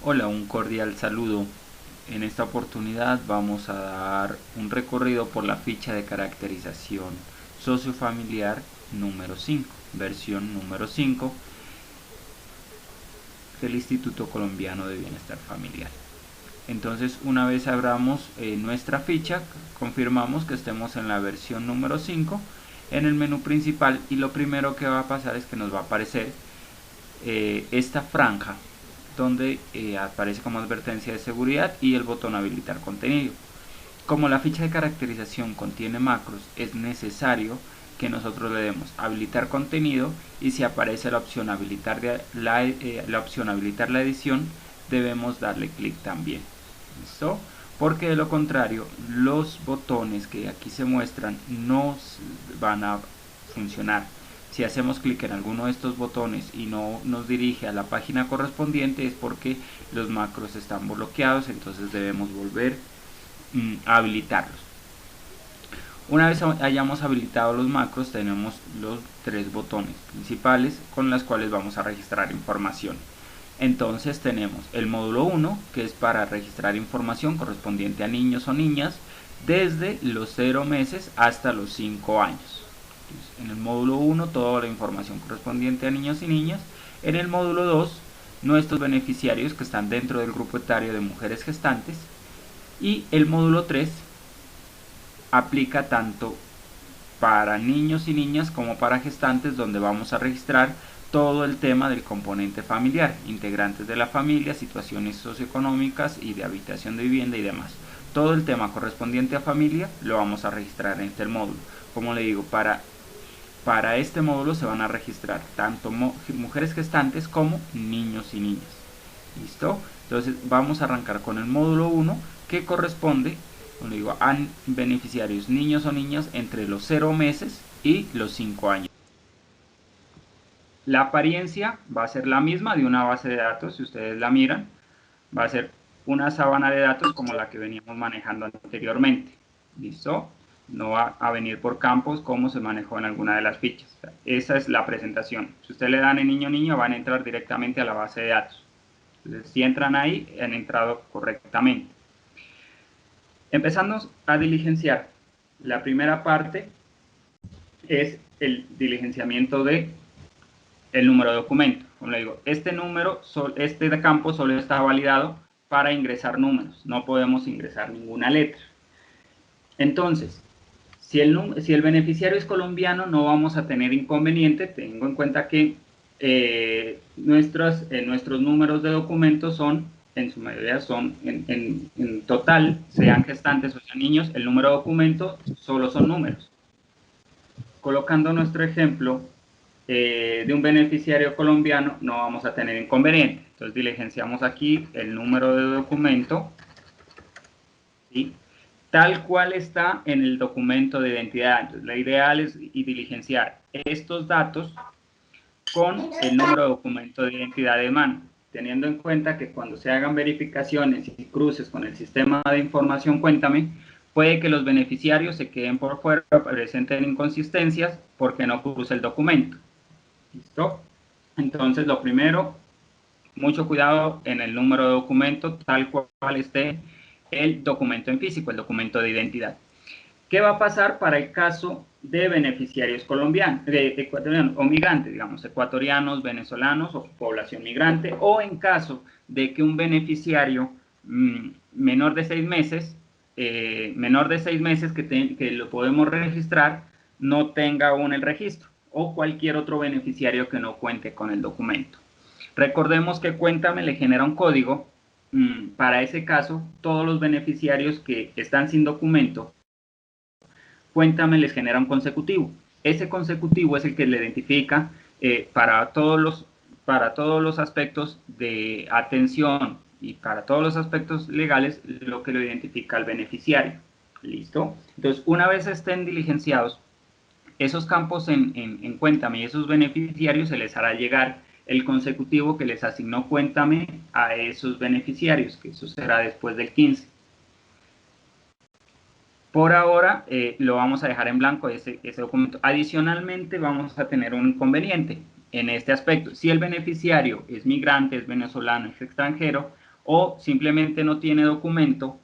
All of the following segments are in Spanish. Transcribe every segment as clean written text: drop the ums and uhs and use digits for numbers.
Hola, un cordial saludo. En esta oportunidad vamos a dar un recorrido por la ficha de caracterización sociofamiliar número 5, versión número 5 del Instituto Colombiano de Bienestar Familiar. Entonces, una vez abramos nuestra ficha, confirmamos que estemos en la versión número 5 en el menú principal, y lo primero que va a pasar es que nos va a aparecer esta franja donde aparece como advertencia de seguridad y el botón habilitar contenido. Como la ficha de caracterización contiene macros, es necesario que nosotros le demos habilitar contenido, y si aparece la opción habilitar la edición, debemos darle clic también. ¿Listo? Porque de lo contrario, los botones que aquí se muestran no van a funcionar. Si hacemos clic en alguno de estos botones y no nos dirige a la página correspondiente, es porque los macros están bloqueados, entonces debemos volver a habilitarlos. Una vez hayamos habilitado los macros, tenemos los tres botones principales con los cuales vamos a registrar información. Entonces tenemos el módulo 1, que es para registrar información correspondiente a niños o niñas desde los 0 meses hasta los 5 años. Entonces, en el módulo 1 toda la información correspondiente a niños y niñas. En el módulo 2 nuestros beneficiarios que están dentro del grupo etario de mujeres gestantes. Y el módulo 3 aplica tanto para niños y niñas como para gestantes, donde vamos a registrar todo el tema del componente familiar, integrantes de la familia, situaciones socioeconómicas y de habitación de vivienda y demás. Todo el tema correspondiente a familia lo vamos a registrar en este módulo. Como le digo, para este módulo se van a registrar tanto mujeres gestantes como niños y niñas. ¿Listo? Entonces vamos a arrancar con el módulo 1, que corresponde, como digo, a beneficiarios niños o niñas entre los 0 meses y los 5 años. La apariencia va a ser la misma de una base de datos. Si ustedes la miran, va a ser una sábana de datos como la que veníamos manejando anteriormente. ¿Listo? No va a venir por campos como se manejó en alguna de las fichas. Esa es la presentación. Si ustedes le dan en niño niño, van a entrar directamente a la base de datos. Entonces, si entran ahí, han entrado correctamente. Empezamos a diligenciar. La primera parte es el diligenciamiento de el número de documento. Como le digo, este campo solo está validado para ingresar números, no podemos ingresar ninguna letra. Entonces, si el beneficiario es colombiano, no vamos a tener inconveniente. Tengo en cuenta que nuestros números de documentos son, en su mayoría son, en total, sean gestantes o sean niños, el número de documento solo son números. Colocando nuestro ejemplo de un beneficiario colombiano, no vamos a tener inconveniente. Entonces diligenciamos aquí el número de documento, ¿sí?, tal cual está en el documento de identidad. Entonces, lo ideal es diligenciar estos datos con el número de documento de identidad de mano, teniendo en cuenta que cuando se hagan verificaciones y cruces con el sistema de información Cuéntame, puede que los beneficiarios se queden por fuera, presenten inconsistencias porque no cruza el documento. ¿Listo? Entonces, lo primero, mucho cuidado en el número de documento, tal cual esté el documento en físico, el documento de identidad. ¿Qué va a pasar para el caso de beneficiarios colombianos, ecuatorianos o migrantes, digamos, ecuatorianos, venezolanos o población migrante, o en caso de que un beneficiario menor de 6 meses, que lo podemos registrar, no tenga aún el registro, o cualquier otro beneficiario que no cuente con el documento? Recordemos que Cuéntame le genera un código. Para ese caso, todos los beneficiarios que están sin documento, Cuéntame les genera un consecutivo. Ese consecutivo es el que le identifica para todos los aspectos de atención y para todos los aspectos legales, lo que lo identifica al beneficiario. ¿Listo? Entonces, una vez estén diligenciados esos campos en Cuéntame y esos beneficiarios, se les hará llegar el consecutivo que les asignó Cuéntame a esos beneficiarios, que eso será después del 15. Por ahora lo vamos a dejar en blanco ese documento. Adicionalmente, vamos a tener un inconveniente en este aspecto. Si el beneficiario es migrante, es venezolano, es extranjero, o simplemente no tiene documento,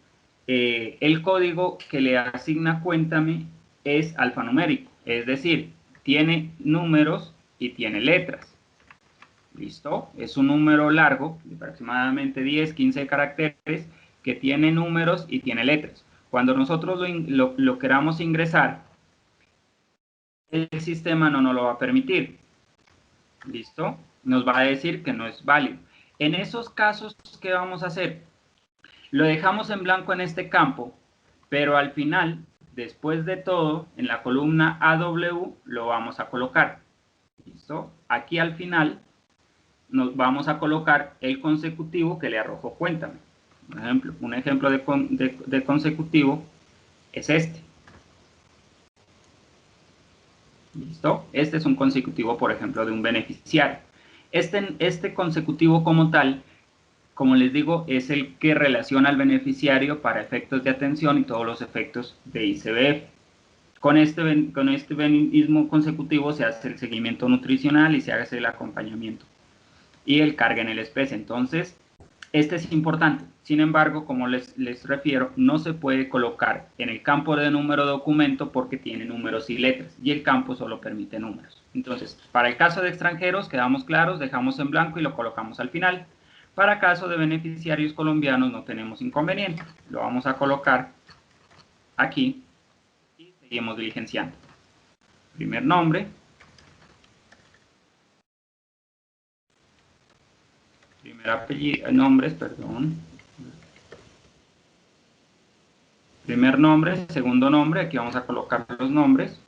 el código que le asigna Cuéntame es alfanumérico, es decir, tiene números y tiene letras. ¿Listo? Es un número largo, de aproximadamente 10, 15 caracteres, que tiene números y tiene letras. Cuando nosotros lo queramos ingresar, el sistema no nos lo va a permitir. ¿Listo? Nos va a decir que no es válido. En esos casos, ¿qué vamos a hacer? Lo dejamos en blanco en este campo, pero al final, después de todo, en la columna AW lo vamos a colocar. ¿Listo? Aquí al final nos vamos a colocar el consecutivo que le arrojó Cuéntame. Un ejemplo de consecutivo es este. ¿Listo? Este es un consecutivo, por ejemplo, de un beneficiario. Este consecutivo como tal, como les digo, es el que relaciona al beneficiario para efectos de atención y todos los efectos de ICBF. Con este mismo consecutivo se hace el seguimiento nutricional y se hace el acompañamiento y el carga en el especie. Entonces, este es importante. Sin embargo, como les refiero, no se puede colocar en el campo de número documento porque tiene números y letras y el campo solo permite números. Entonces, para el caso de extranjeros, quedamos claros, dejamos en blanco y lo colocamos al final. Para caso de beneficiarios colombianos no tenemos inconveniente. Lo vamos a colocar aquí y seguimos diligenciando. Primer nombre. Primer apellido, nombres, perdón. Primer nombre, segundo nombre, aquí vamos a colocar los nombres.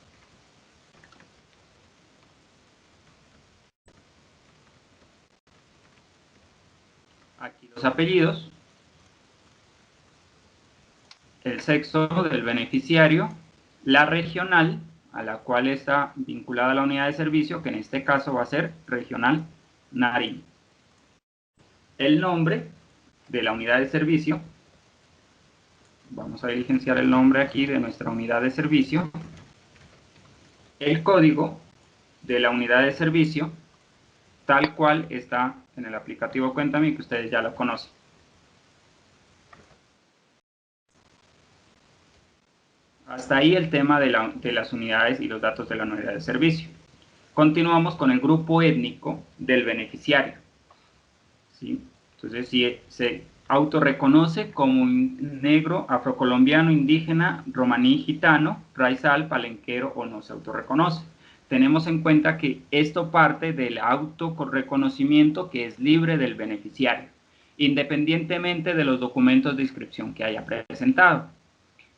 Aquí los apellidos. El sexo del beneficiario, la regional a la cual está vinculada la unidad de servicio, que en este caso va a ser Regional Nariño. El nombre de la unidad de servicio, vamos a diligenciar el nombre aquí de nuestra unidad de servicio. El código de la unidad de servicio, tal cual está en el aplicativo Cuéntame, que ustedes ya lo conocen. Hasta ahí el tema de las unidades y los datos de la unidad de servicio. Continuamos con el grupo étnico del beneficiario. ¿Sí? Entonces, si se autorreconoce como negro, afrocolombiano, indígena, romaní, gitano, raizal, palenquero o no se autorreconoce. Tenemos en cuenta que esto parte del autorreconocimiento que es libre del beneficiario, independientemente de los documentos de inscripción que haya presentado.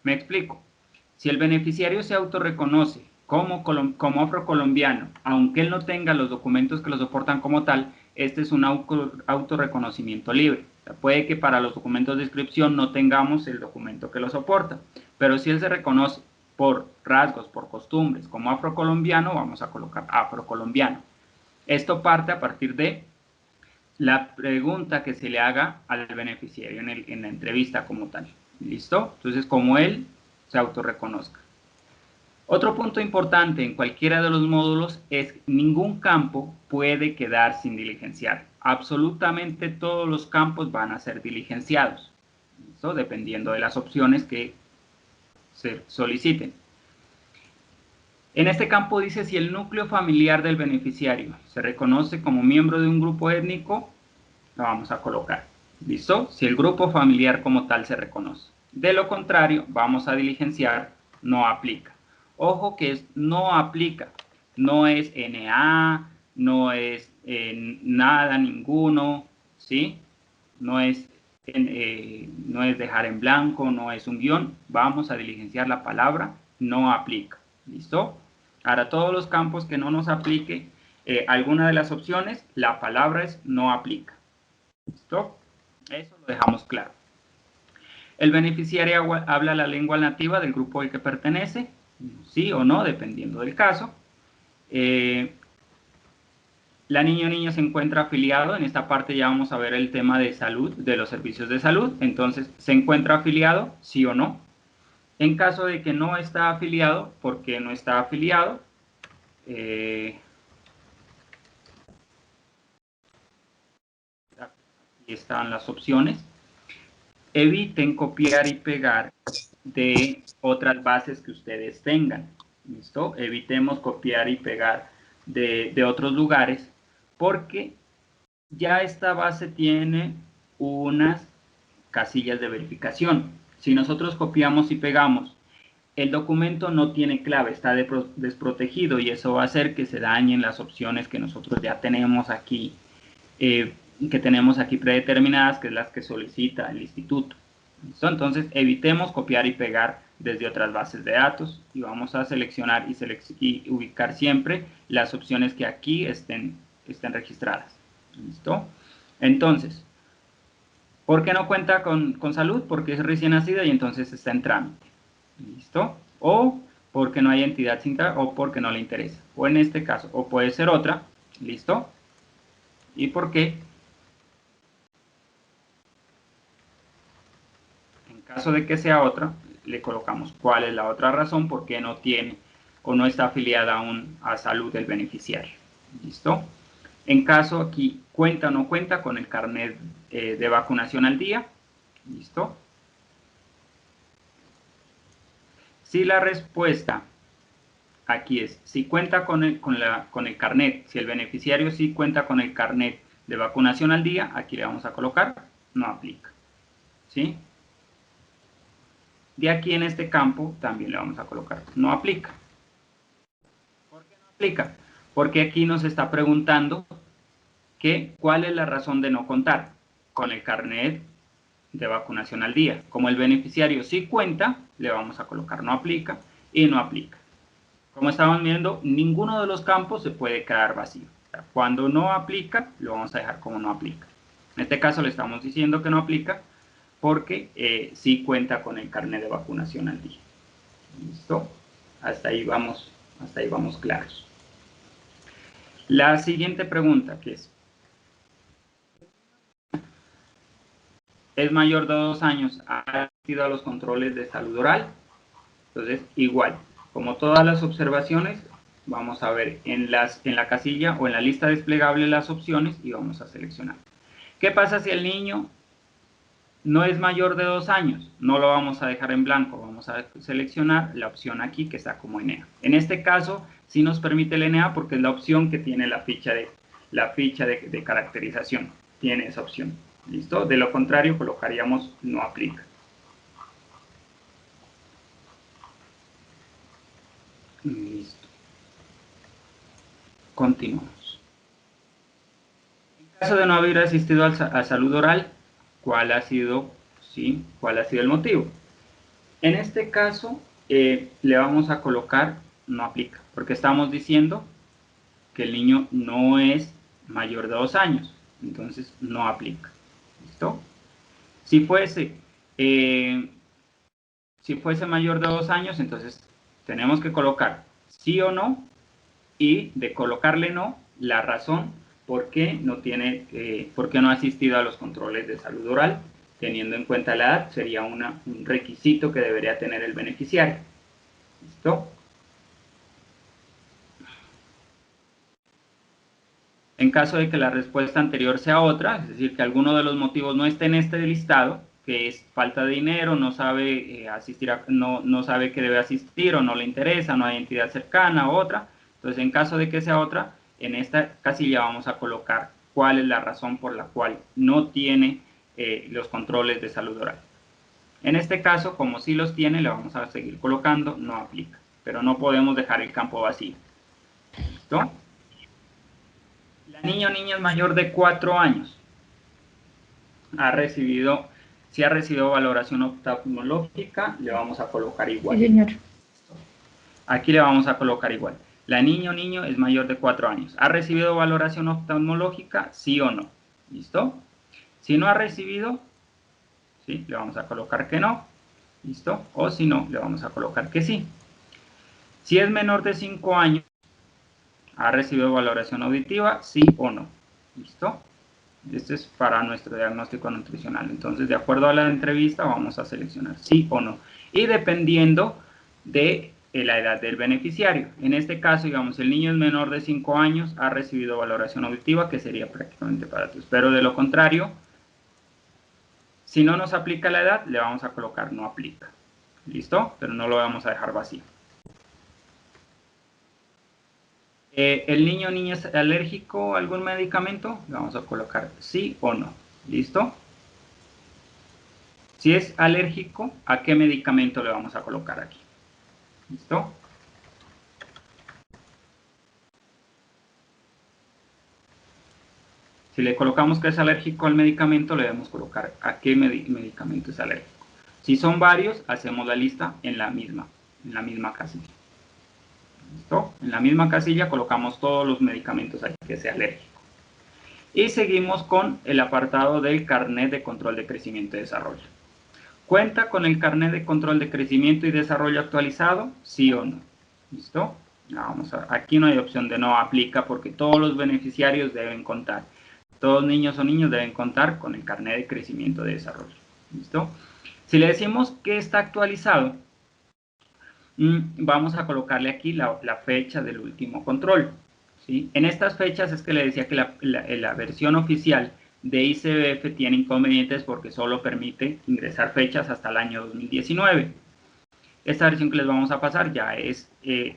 Me explico. Si el beneficiario se autorreconoce como afrocolombiano, aunque él no tenga los documentos que lo soportan como tal, este es un autorreconocimiento libre. O sea, puede que para los documentos de inscripción no tengamos el documento que lo soporta, pero si él se reconoce por rasgos, por costumbres, como afrocolombiano, vamos a colocar afrocolombiano. Esto parte a partir de la pregunta que se le haga al beneficiario en la entrevista como tal. ¿Listo? Entonces, como él se autorreconozca. Otro punto importante en cualquiera de los módulos es que ningún campo puede quedar sin diligenciar. Absolutamente todos los campos van a ser diligenciados. ¿Listo? Dependiendo de las opciones que se soliciten. En este campo dice si el núcleo familiar del beneficiario se reconoce como miembro de un grupo étnico, lo vamos a colocar. ¿Listo? Si el grupo familiar como tal se reconoce. De lo contrario, vamos a diligenciar no aplica. Ojo que es no aplica. No es NA, no es nada, ninguno, ¿sí? No es dejar en blanco, no es un guión. Vamos a diligenciar la palabra no aplica. ¿Listo? Ahora, todos los campos que no nos aplique alguna de las opciones, la palabra es no aplica. ¿Listo? Eso lo dejamos claro. El beneficiario habla la lengua nativa del grupo al que pertenece, sí o no, dependiendo del caso. La niña o niño se encuentra afiliado. En esta parte ya vamos a ver el tema de salud, de los servicios de salud. Entonces, ¿se encuentra afiliado? Sí o no. En caso de que no está afiliado, ¿por qué no está afiliado? Aquí están las opciones. Eviten copiar y pegar de otras bases que ustedes tengan. ¿Listo? Evitemos copiar y pegar de otros lugares porque ya esta base tiene unas casillas de verificación. Si nosotros copiamos y pegamos, el documento no tiene clave, está desprotegido y eso va a hacer que se dañen las opciones que nosotros ya tenemos aquí, predeterminadas, que es las que solicita el instituto. ¿Listo? Entonces evitemos copiar y pegar desde otras bases de datos y vamos a seleccionar y ubicar siempre las opciones que aquí estén registradas. ¿Listo? Entonces, ¿por qué no cuenta con salud? Porque es recién nacida y entonces está en trámite. ¿Listo? O porque no hay entidad sin o porque no le interesa. O en este caso, o puede ser otra. ¿Listo? ¿Y por qué? En caso de que sea otra, le colocamos cuál es la otra razón por qué no tiene o no está afiliada aún a salud del beneficiario. ¿Listo? En caso aquí cuenta o no cuenta con el carnet de vacunación al día. ¿Listo? Si la respuesta aquí es, si cuenta con el carnet, si el beneficiario sí cuenta con el carnet de vacunación al día, aquí le vamos a colocar, no aplica. ¿Sí? De aquí en este campo también le vamos a colocar, no aplica. ¿Por qué no aplica? Porque aquí nos está preguntando que cuál es la razón de no contar con el carnet de vacunación al día. Como el beneficiario sí cuenta, le vamos a colocar no aplica y no aplica. Como estamos viendo, ninguno de los campos se puede quedar vacío. Cuando no aplica, lo vamos a dejar como no aplica. En este caso le estamos diciendo que no aplica porque sí cuenta con el carnet de vacunación al día. ¿Listo? Hasta ahí vamos claros. La siguiente pregunta que es mayor de 2 años, ¿ha asistido a los controles de salud oral? Entonces, igual, como todas las observaciones, vamos a ver en la casilla o en la lista desplegable las opciones y vamos a seleccionar. ¿Qué pasa si el niño no es mayor de 2 años? No lo vamos a dejar en blanco, vamos a seleccionar la opción aquí que está como NA. En este caso, sí nos permite el NA porque es la opción que tiene la ficha de caracterización. Tiene esa opción. ¿Listo? De lo contrario, colocaríamos no aplica. Listo. Continuamos. En caso de no haber asistido a salud oral, ¿cuál ha sido el motivo? En este caso, le vamos a colocar no aplica, porque estamos diciendo que el niño no es mayor de 2 años, entonces no aplica. ¿Listo? Si fuese mayor de 2 años, entonces tenemos que colocar sí o no, y de colocarle no, la razón por qué no ha asistido a los controles de salud oral, teniendo en cuenta la edad, sería un requisito que debería tener el beneficiario. ¿Listo? En caso de que la respuesta anterior sea otra, es decir, que alguno de los motivos no esté en este listado, que es falta de dinero, no sabe no sabe que debe asistir o no le interesa, no hay entidad cercana o otra. Entonces, en caso de que sea otra, en esta casilla vamos a colocar cuál es la razón por la cual no tiene los controles de salud oral. En este caso, como sí los tiene, le vamos a seguir colocando, no aplica. Pero no podemos dejar el campo vacío. ¿Listo? La niña o niña es mayor de 4 años. Si ha recibido valoración oftalmológica, le vamos a colocar igual. Sí, señor. Aquí le vamos a colocar igual. La niña o niño es mayor de 4 años. ¿Ha recibido valoración oftalmológica? Sí o no. ¿Listo? Si no ha recibido, ¿sí? Le vamos a colocar que no. ¿Listo? O si no, le vamos a colocar que sí. Si es menor de 5 años, ¿ha recibido valoración auditiva? Sí o no. ¿Listo? Este es para nuestro diagnóstico nutricional. Entonces, de acuerdo a la entrevista, vamos a seleccionar sí o no. Y dependiendo de la edad del beneficiario. En este caso, digamos, el niño es menor de 5 años, ha recibido valoración auditiva, que sería prácticamente para todos. Pero de lo contrario, Si no nos aplica la edad, le vamos a colocar no aplica. ¿Listo? Pero no lo vamos a dejar vacío. ¿El niño o niña es alérgico a algún medicamento? Le vamos a colocar sí o no. ¿Listo? Si es alérgico, ¿a qué medicamento le vamos a colocar aquí? ¿Listo? Si le colocamos que es alérgico al medicamento, le debemos colocar a qué medicamento es alérgico. Si son varios, hacemos la lista en la misma casilla. ¿Listo? En la misma casilla colocamos todos los medicamentos ahí que sea alérgico. Y seguimos con el apartado del carnet de control de crecimiento y desarrollo. ¿Cuenta con el carnet de control de crecimiento y desarrollo actualizado? ¿Sí o no? ¿Listo? Aquí no hay opción de no aplica porque todos los beneficiarios deben contar. Todos niños o niños deben contar con el carnet de crecimiento y desarrollo. ¿Listo? Si le decimos que está actualizado, vamos a colocarle aquí la fecha del último control. ¿Sí? En estas fechas es que le decía que la versión oficial de ICBF tiene inconvenientes porque solo permite ingresar fechas hasta el año 2019. Esta versión que les vamos a pasar ya es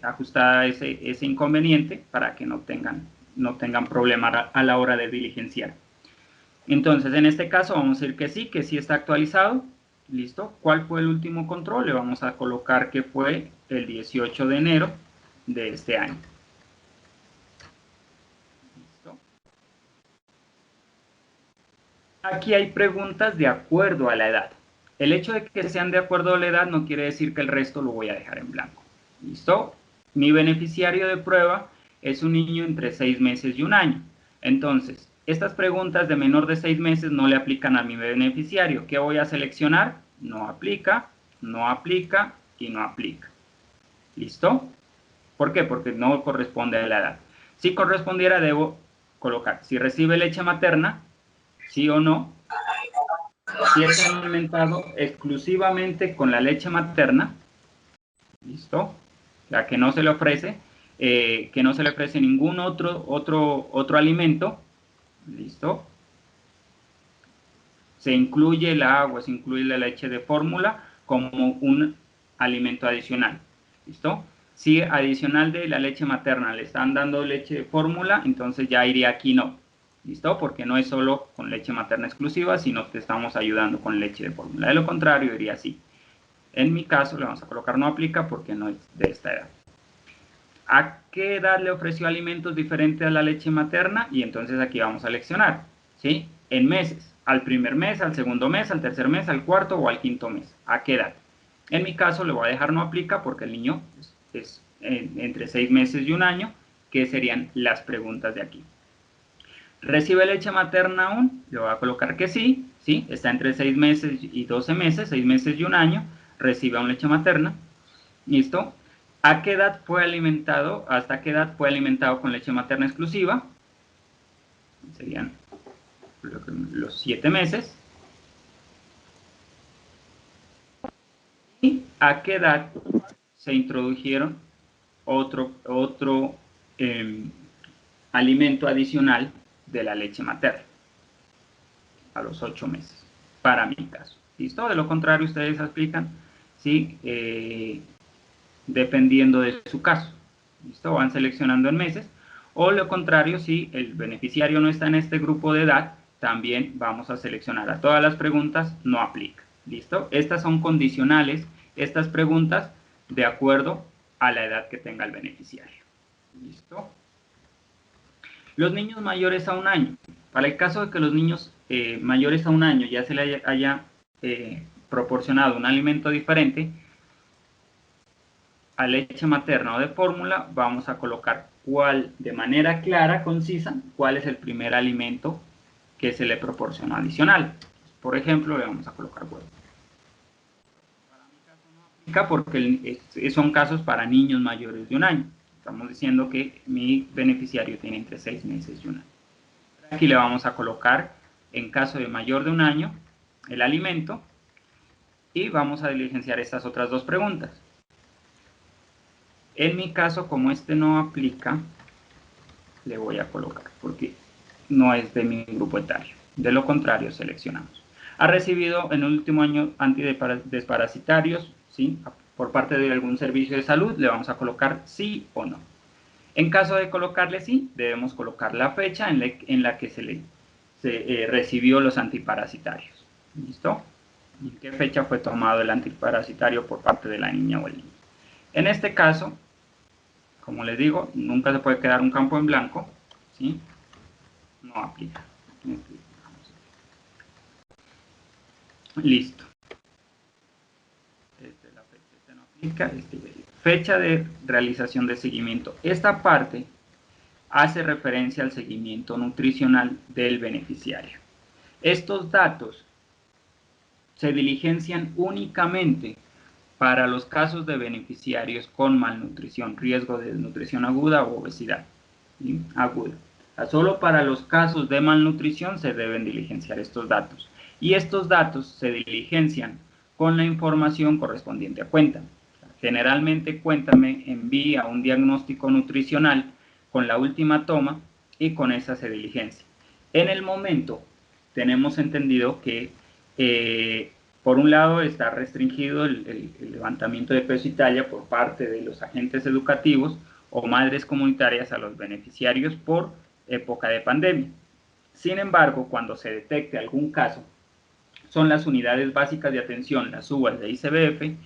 ajustada a ese inconveniente para que no tengan problema a la hora de diligenciar. Entonces, en este caso vamos a decir que sí está actualizado. ¿Listo? ¿Cuál fue el último control? Le vamos a colocar que fue el 18 de enero de este año. ¿Listo? Aquí hay preguntas de acuerdo a la edad. El hecho de que sean de acuerdo a la edad no quiere decir que el resto lo voy a dejar en blanco. ¿Listo? Mi beneficiario de prueba es un niño entre 6 meses y un año. Entonces, estas preguntas de menor de 6 meses no le aplican a mi beneficiario. ¿Qué voy a seleccionar? No aplica, no aplica y no aplica. ¿Listo? ¿Por qué? Porque no corresponde a la edad. Si correspondiera, debo colocar si recibe leche materna, sí o no. Si es alimentado exclusivamente con la leche materna, ¿listo? Ya que no se le ofrece, ningún otro alimento, ¿listo? Se incluye el agua, se incluye la leche de fórmula como un alimento adicional, ¿listo? Si adicional de la leche materna le están dando leche de fórmula, entonces ya iría aquí no, ¿listo? Porque no es solo con leche materna exclusiva, sino que estamos ayudando con leche de fórmula. De lo contrario, iría así. En mi caso, le vamos a colocar no aplica porque no es de esta edad. ¿A qué edad le ofreció alimentos diferentes a la leche materna? Y entonces aquí vamos a seleccionar, ¿sí? En meses, al primer mes, al segundo mes, al tercer mes, al cuarto o al quinto mes. ¿A qué edad? En mi caso le voy a dejar no aplica porque el niño es entre 6 meses y un año, que serían las preguntas de aquí. ¿Recibe leche materna aún? Le voy a colocar que sí, ¿sí? Está entre 6 meses y 12 meses, 6 meses y un año, recibe aún leche materna. ¿Listo? ¿A qué edad fue alimentado? ¿Hasta qué edad fue alimentado con leche materna exclusiva? Serían los 7 meses. ¿Y a qué edad se introdujeron otro alimento adicional de la leche materna? A los 8 meses, para mi caso. ¿Listo? De lo contrario, ustedes explican, ¿sí? Dependiendo de su caso. ¿Listo? Van seleccionando en meses. O lo contrario, si el beneficiario no está en este grupo de edad, también vamos a seleccionar a todas las preguntas, no aplica. ¿Listo? Estas son condicionales, estas preguntas, de acuerdo a la edad que tenga el beneficiario. ¿Listo? Los niños mayores a un año. Para el caso de que los niños mayores a un año ya se le haya proporcionado un alimento diferente a leche materna o de fórmula, vamos a colocar de manera clara, concisa, cuál es el primer alimento que se le proporciona adicional. Por ejemplo, le vamos a colocar huevo. Para mi caso no aplica porque son casos para niños mayores de un año. Estamos diciendo que mi beneficiario tiene entre 6 meses y un año. Aquí le vamos a colocar, en caso de mayor de un año, el alimento y vamos a diligenciar estas otras dos preguntas. En mi caso, como este no aplica, le voy a colocar porque no es de mi grupo etario. De lo contrario, seleccionamos. ¿Ha recibido en el último año antidesparasitarios, ¿sí?, por parte de algún servicio de salud? Le vamos a colocar sí o no. En caso de colocarle sí, debemos colocar la fecha en la que se recibió los antiparasitarios. ¿Listo? ¿En qué fecha fue tomado el antiparasitario por parte de la niña o el niño? En este caso, como les digo, nunca se puede quedar un campo en blanco, ¿sí? No aplica. Listo. Esta es la fecha, esta no aplica, fecha de realización de seguimiento. Esta parte hace referencia al seguimiento nutricional del beneficiario. Estos datos se diligencian únicamente para los casos de beneficiarios con malnutrición, riesgo de desnutrición aguda o obesidad, ¿sí?, aguda. Solo para los casos de malnutrición se deben diligenciar estos datos. Y estos datos se diligencian con la información correspondiente a Cuéntame. Generalmente Cuéntame envía un diagnóstico nutricional con la última toma y con esa se diligencia. En el momento tenemos entendido que por un lado está restringido el levantamiento de peso y talla por parte de los agentes educativos o madres comunitarias a los beneficiarios por época de pandemia. Sin embargo, cuando se detecte algún caso, son las unidades básicas de atención, las UBAs de ICBF,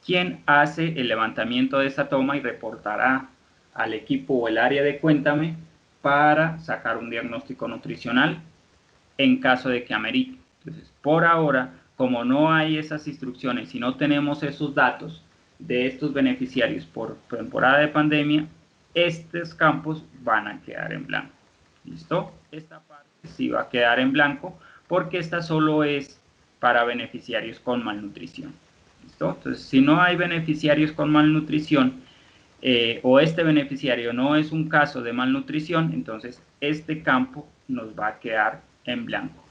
quien hace el levantamiento de esa toma y reportará al equipo o el área de Cuéntame para sacar un diagnóstico nutricional en caso de que amerite. Entonces, por ahora, como no hay esas instrucciones y no tenemos esos datos de estos beneficiarios por temporada de pandemia, estos campos van a quedar en blanco. ¿Listo? Esta parte sí va a quedar en blanco porque esta solo es para beneficiarios con malnutrición. ¿Listo? Entonces, si no hay beneficiarios con malnutrición o este beneficiario no es un caso de malnutrición, entonces este campo nos va a quedar en blanco.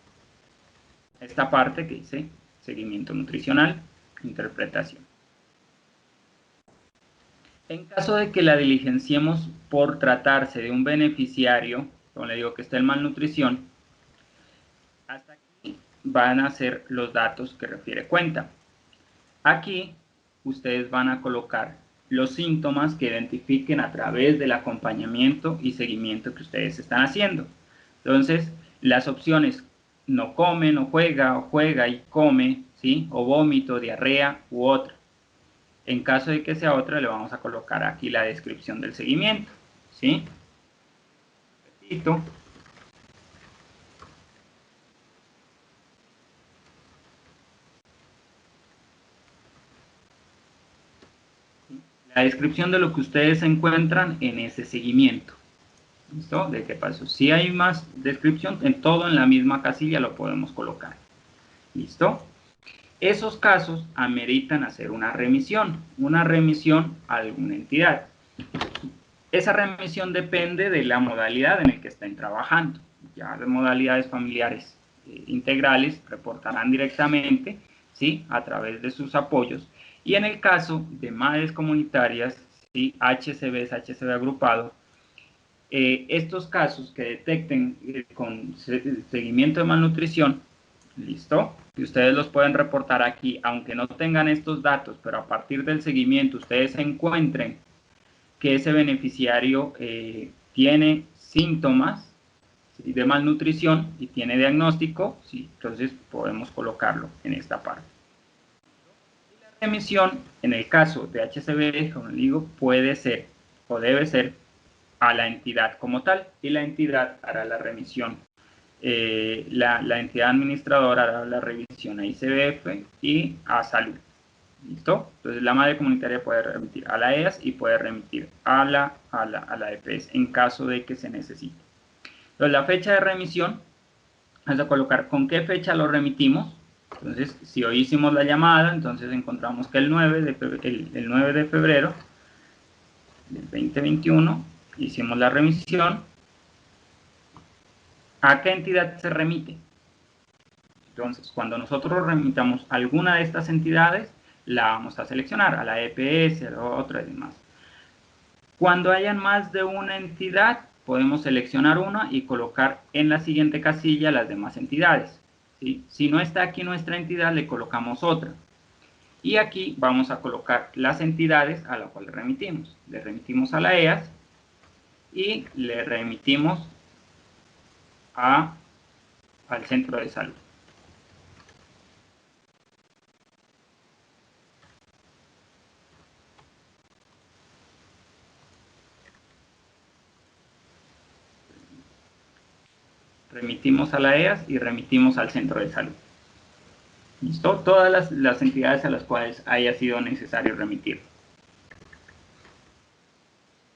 Esta parte que dice seguimiento nutricional, interpretación. En caso de que la diligenciemos por tratarse de un beneficiario, como le digo que está en malnutrición, hasta aquí van a ser los datos que refiere Cuenta. Aquí ustedes van a colocar los síntomas que identifiquen a través del acompañamiento y seguimiento que ustedes están haciendo. Entonces, las opciones no come, no juega, o juega y come, ¿sí?, o vómito, diarrea u otra. En caso de que sea otra, le vamos a colocar aquí la descripción del seguimiento, ¿sí? Repito. La descripción de lo que ustedes encuentran en ese seguimiento. ¿Listo? ¿De qué pasó? Si hay más descripción, en todo en la misma casilla lo podemos colocar. ¿Listo? Esos casos ameritan hacer una remisión a alguna entidad. Esa remisión depende de la modalidad en la que estén trabajando. Ya las modalidades familiares integrales reportarán directamente, ¿sí?, a través de sus apoyos. Y en el caso de madres comunitarias, ¿sí?, HCBs, HCB agrupado, estos casos que detecten con seguimiento de malnutrición, ¿listo?, y ustedes los pueden reportar aquí, aunque no tengan estos datos, pero a partir del seguimiento ustedes encuentren que ese beneficiario tiene síntomas, ¿sí?, de malnutrición y tiene diagnóstico, ¿sí?, entonces podemos colocarlo en esta parte. Y la remisión, en el caso de HCB, como digo, puede ser o debe ser a la entidad como tal, y la entidad hará la remisión. La entidad administradora hará la revisión a ICBF y a salud. ¿Listo? Entonces la madre comunitaria puede remitir a la EAS y puede remitir a la EPS en caso de que se necesite. Entonces la fecha de remisión, vamos a colocar con qué fecha lo remitimos. Entonces si hoy hicimos la llamada, entonces encontramos que el 9 de febrero del 2021 hicimos la remisión. ¿A qué entidad se remite? Entonces, cuando nosotros remitamos alguna de estas entidades, la vamos a seleccionar, a la EPS, a la otra y demás. Cuando hayan más de una entidad, podemos seleccionar una y colocar en la siguiente casilla las demás entidades. ¿sí? Si no está aquí nuestra entidad, le colocamos otra. Y aquí vamos a colocar las entidades a las cuales remitimos. Le remitimos a la EAS y le remitimos al centro de salud. Remitimos a la EAS y remitimos al centro de salud. ¿Listo? Todas las entidades a las cuales haya sido necesario remitir.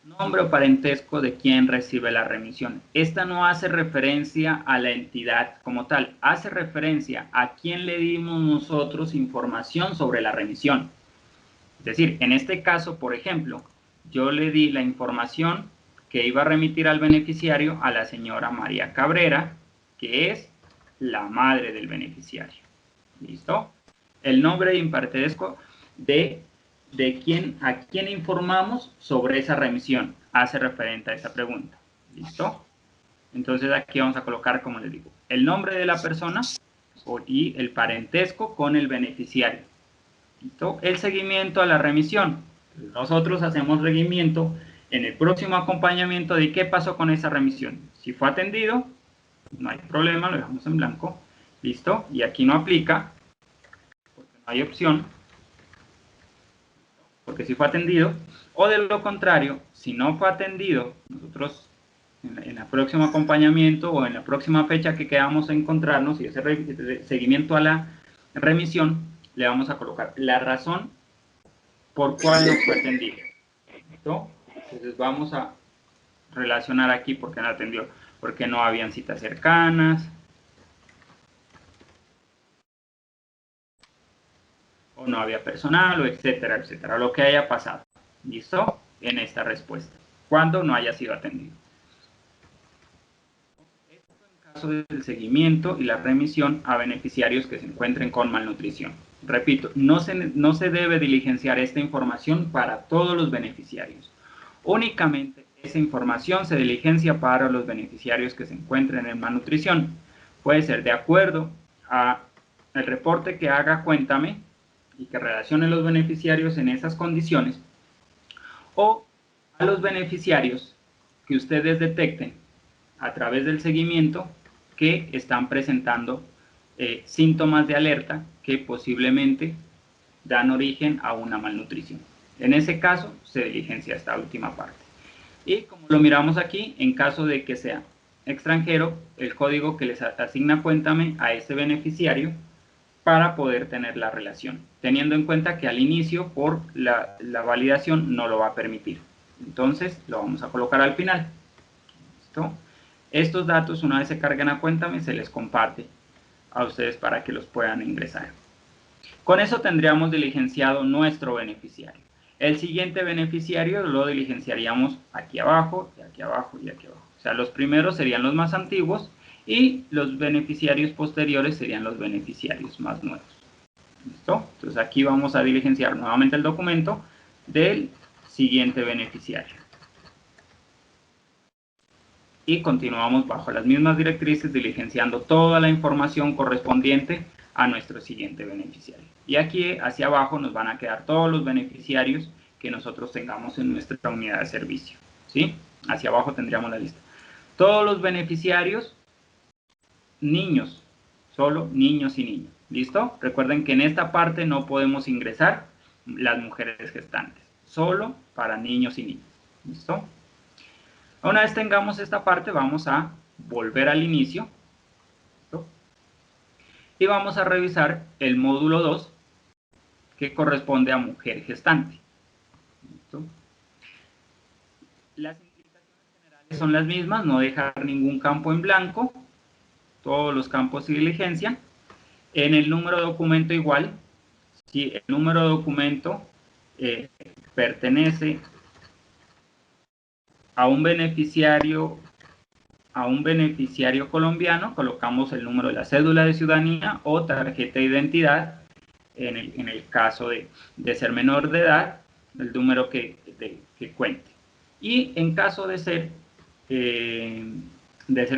Nombre o parentesco de quien recibe la remisión. Esta no hace referencia a la entidad como tal, hace referencia a quién le dimos nosotros información sobre la remisión. Es decir, en este caso, por ejemplo, yo le di la información que iba a remitir al beneficiario a la señora María Cabrera, que es la madre del beneficiario. ¿Listo? El nombre y parentesco a quién informamos sobre esa remisión hace referente a esa pregunta. ¿Listo? Entonces aquí vamos a colocar, como les digo, el nombre de la persona y el parentesco con el beneficiario. ¿Listo? El seguimiento a la remisión. Nosotros hacemos seguimiento en el próximo acompañamiento de qué pasó con esa remisión. Si fue atendido, no hay problema, lo dejamos en blanco. ¿Listo? Y aquí no aplica, porque no hay opción, porque si fue atendido. O de lo contrario, si no fue atendido, nosotros en el próximo acompañamiento o en la próxima fecha que quedamos a encontrarnos y ese seguimiento a la remisión, le vamos a colocar la razón por cuál no fue atendido. ¿Listo? Entonces vamos a relacionar aquí por qué no atendió, porque no habían citas cercanas, o no había personal, o etcétera, etcétera, lo que haya pasado. ¿Listo? En esta respuesta, cuando no haya sido atendido. Esto en caso del seguimiento y la remisión a beneficiarios que se encuentren con malnutrición. Repito, no se debe diligenciar esta información para todos los beneficiarios. Únicamente esa información se diligencia para los beneficiarios que se encuentren en malnutrición. Puede ser de acuerdo al reporte que haga Cuéntame y que relacione los beneficiarios en esas condiciones, o a los beneficiarios que ustedes detecten a través del seguimiento que están presentando síntomas de alerta que posiblemente dan origen a una malnutrición. En ese caso se diligencia esta última parte. Y como lo miramos aquí, en caso de que sea extranjero, el código que les asigna Cuéntame a ese beneficiario para poder tener la relación, teniendo en cuenta que al inicio por la validación no lo va a permitir. Entonces lo vamos a colocar al final. ¿Listo? Estos datos, una vez se carguen a Cuéntame, se les comparte a ustedes para que los puedan ingresar. Con eso tendríamos diligenciado nuestro beneficiario. El siguiente beneficiario lo diligenciaríamos aquí abajo, y aquí abajo, y aquí abajo. O sea, los primeros serían los más antiguos y los beneficiarios posteriores serían los beneficiarios más nuevos. ¿Listo? Entonces aquí vamos a diligenciar nuevamente el documento del siguiente beneficiario. Y continuamos bajo las mismas directrices diligenciando toda la información correspondiente a nuestro siguiente beneficiario. Y aquí hacia abajo nos van a quedar todos los beneficiarios que nosotros tengamos en nuestra unidad de servicio. ¿Sí? Hacia abajo tendríamos la lista. Todos los beneficiarios, niños, solo niños y niñas. ¿Listo? Recuerden que en esta parte no podemos ingresar las mujeres gestantes, solo para niños y niñas. ¿Listo? Una vez tengamos esta parte, vamos a volver al inicio. ¿Listo? Y vamos a revisar el módulo 2, que corresponde a mujer gestante. ¿Listo? Las indicaciones generales son las mismas, no dejar ningún campo en blanco, todos los campos se diligencian. En el número de documento igual, si el número de documento pertenece a un beneficiario colombiano, colocamos el número de la cédula de ciudadanía o tarjeta de identidad, en el caso de ser menor de edad, el número que cuente. Y en caso de ser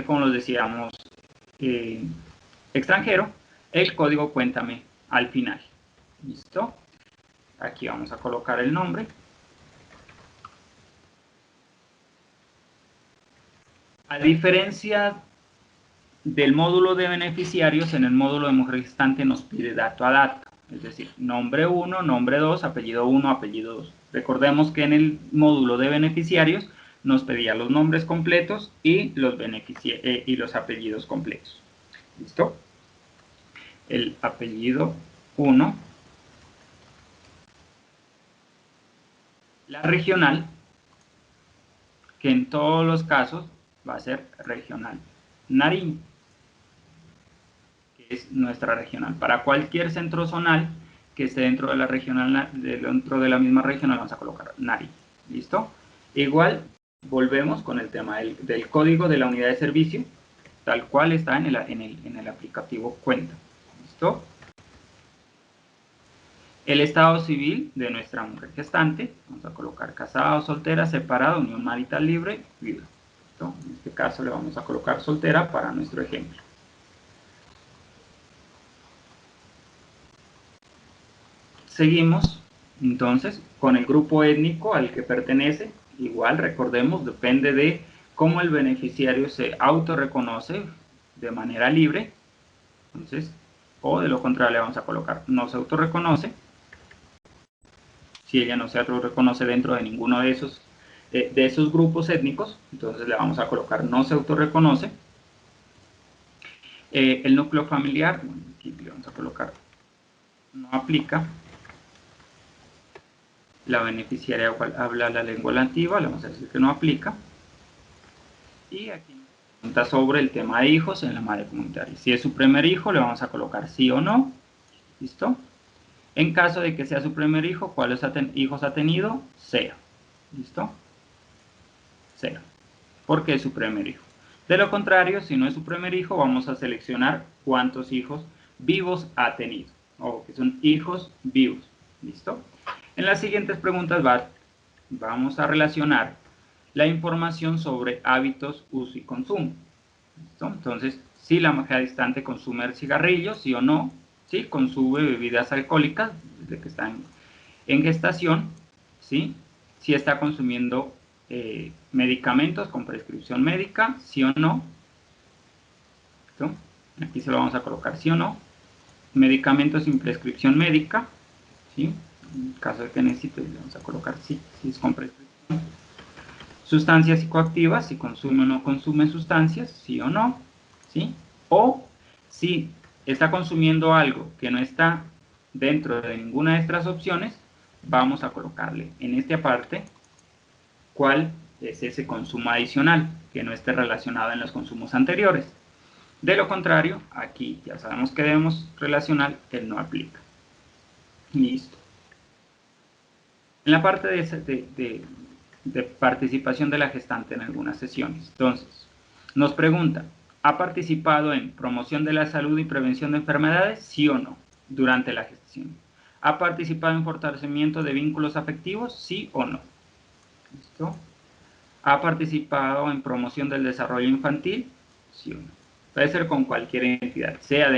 como los decíamos, extranjero, el código cuéntame al final. ¿Listo? Aquí vamos a colocar el nombre. A diferencia del módulo de beneficiarios, en el módulo de mujer gestante nos pide dato a dato. Es decir, nombre 1, nombre 2, apellido 1, apellido 2. Recordemos que en el módulo de beneficiarios nos pedía los nombres completos y los apellidos completos. ¿Listo? El apellido 1. La regional, que en todos los casos va a ser regional Nariño, que es nuestra regional. Para cualquier centro zonal que esté dentro de la regional, dentro de la misma regional, vamos a colocar Nariño. ¿Listo? Igual volvemos con el tema del código de la unidad de servicio, tal cual está en el aplicativo Cuenta. ¿Listo? El estado civil de nuestra mujer gestante, vamos a colocar casada, soltera, separada, unión marital libre, viuda. ¿Listo? En este caso le vamos a colocar soltera para nuestro ejemplo. Seguimos entonces con el grupo étnico al que pertenece. Igual recordemos, depende de cómo el beneficiario se autorreconoce de manera libre. Entonces, o de lo contrario le vamos a colocar no se autorreconoce. Si ella no se autorreconoce dentro de ninguno de esos grupos étnicos, entonces le vamos a colocar no se autorreconoce. El núcleo familiar, bueno, aquí le vamos a colocar no aplica. La beneficiaria habla la lengua nativa, le vamos a decir que no aplica. Y aquí nos pregunta sobre el tema de hijos en la madre comunitaria. Si es su primer hijo, le vamos a colocar sí o no. ¿Listo? En caso de que sea su primer hijo, ¿cuáles hijos ha tenido? 0. ¿Listo? 0. Porque es su primer hijo. De lo contrario, si no es su primer hijo, vamos a seleccionar cuántos hijos vivos ha tenido. O que son hijos vivos. ¿Listo? En las siguientes preguntas vamos a relacionar la información sobre hábitos, uso y consumo. ¿Listo? Entonces, si la mujer gestante consume cigarrillos, sí o no. ¿Sí? Consume bebidas alcohólicas desde que está en gestación. ¿Sí? Si está consumiendo medicamentos con prescripción médica, sí o no. ¿Listo? Aquí se lo vamos a colocar sí o no. Medicamentos sin prescripción médica, ¿sí? En caso de que necesite, le vamos a colocar sí, si es con prescripción. Sustancias psicoactivas, si consume o no consume sustancias, sí o no, ¿sí? O si está consumiendo algo que no está dentro de ninguna de estas opciones, vamos a colocarle en esta parte cuál es ese consumo adicional que no esté relacionado en los consumos anteriores. De lo contrario, aquí ya sabemos que debemos relacionar el no aplica. Listo. En la parte de participación de la gestante en algunas sesiones, entonces, nos pregunta, ¿ha participado en promoción de la salud y prevención de enfermedades? Sí o no, durante la gestación. ¿Ha participado en fortalecimiento de vínculos afectivos? Sí o no. ¿Listo? ¿Ha participado en promoción del desarrollo infantil? Sí o no. Puede ser con cualquier entidad, sea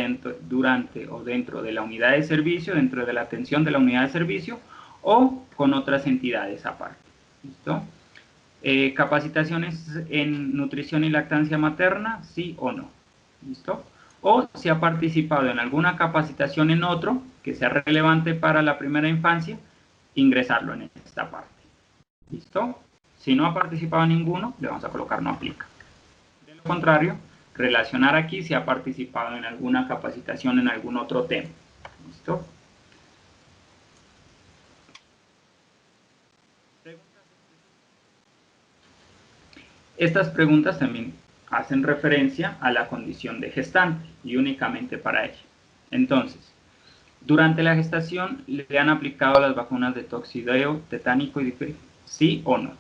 durante o dentro de la unidad de servicio, dentro de la atención de la unidad de servicio, o con otras entidades aparte. ¿Listo? Capacitaciones en nutrición y lactancia materna, sí o no. ¿Listo? O si ha participado en alguna capacitación en otro que sea relevante para la primera infancia, ingresarlo en esta parte. ¿Listo? Si no ha participado en ninguno, le vamos a colocar no aplica. De lo contrario, relacionar aquí si ha participado en alguna capacitación en algún otro tema. ¿Listo? Estas preguntas también hacen referencia a la condición de gestante y únicamente para ella. Entonces, durante la gestación le han aplicado las vacunas de toxideo, tetánico y difteria, ¿sí o no?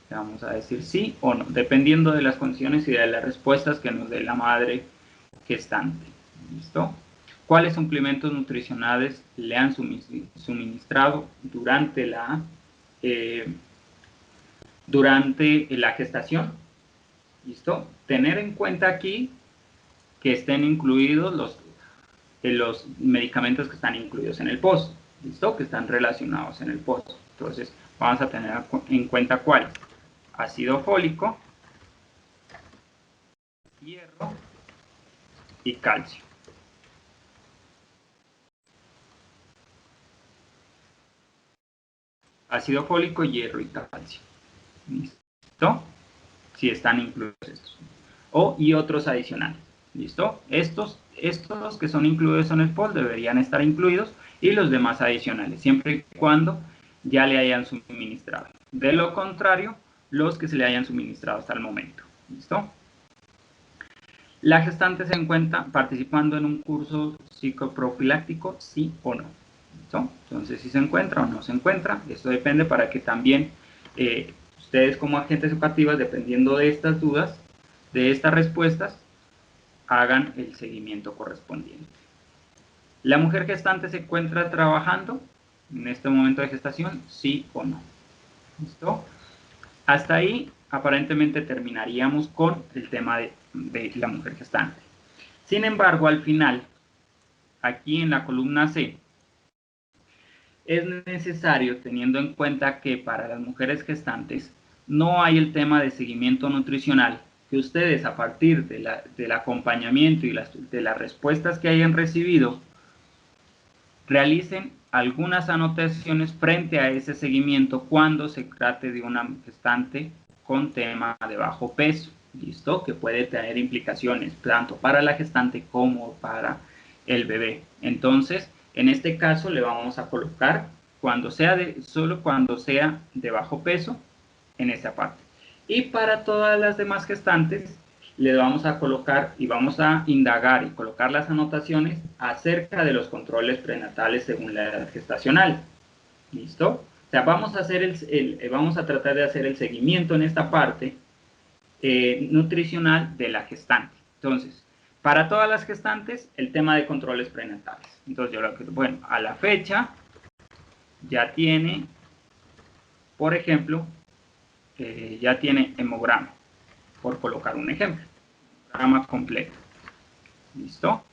Le vamos a decir sí o no, dependiendo de las condiciones y de las respuestas que nos dé la madre gestante. ¿Listo? ¿Cuáles suplementos nutricionales le han suministrado durante la gestación? ¿Listo? Tener en cuenta aquí que estén incluidos los medicamentos que están incluidos en el post, ¿listo? Que están relacionados en el post. Entonces, vamos a tener en cuenta cuáles: ácido fólico, hierro y calcio. Ácido fólico, hierro y calcio. ¿Listo? Si están incluidos estos. Y otros adicionales. ¿Listo? Estos que son incluidos en el post deberían estar incluidos, y los demás adicionales, siempre y cuando ya le hayan suministrado. De lo contrario, los que se le hayan suministrado hasta el momento. ¿Listo? ¿La gestante se encuentra participando en un curso psicoprofiláctico, sí o no? ¿Listo? Entonces, si se encuentra o no se encuentra, esto depende para que también ustedes como agentes educativos, dependiendo de estas dudas, de estas respuestas, hagan el seguimiento correspondiente. ¿La mujer gestante se encuentra trabajando en este momento de gestación, sí o no? ¿Listo? Hasta ahí aparentemente terminaríamos con el tema de la mujer gestante. Sin embargo, al final, aquí en la columna C, es necesario, teniendo en cuenta que para las mujeres gestantes no hay el tema de seguimiento nutricional, que ustedes, a partir del acompañamiento y de las respuestas que hayan recibido, realicen algunas anotaciones frente a ese seguimiento cuando se trate de una gestante con tema de bajo peso, ¿listo? Que puede tener implicaciones tanto para la gestante como para el bebé. Entonces, en este caso le vamos a colocar solo cuando sea de bajo peso en esta parte. Y para todas las demás gestantes le vamos a colocar y vamos a indagar y colocar las anotaciones acerca de los controles prenatales según la edad gestacional. ¿Listo? O sea, vamos a tratar de hacer el seguimiento en esta parte nutricional de la gestante. Entonces, para todas las gestantes, el tema de controles prenatales. Entonces, bueno, a la fecha ya tiene, por ejemplo, ya tiene hemograma, por colocar un ejemplo. Hemograma completo. ¿Listo?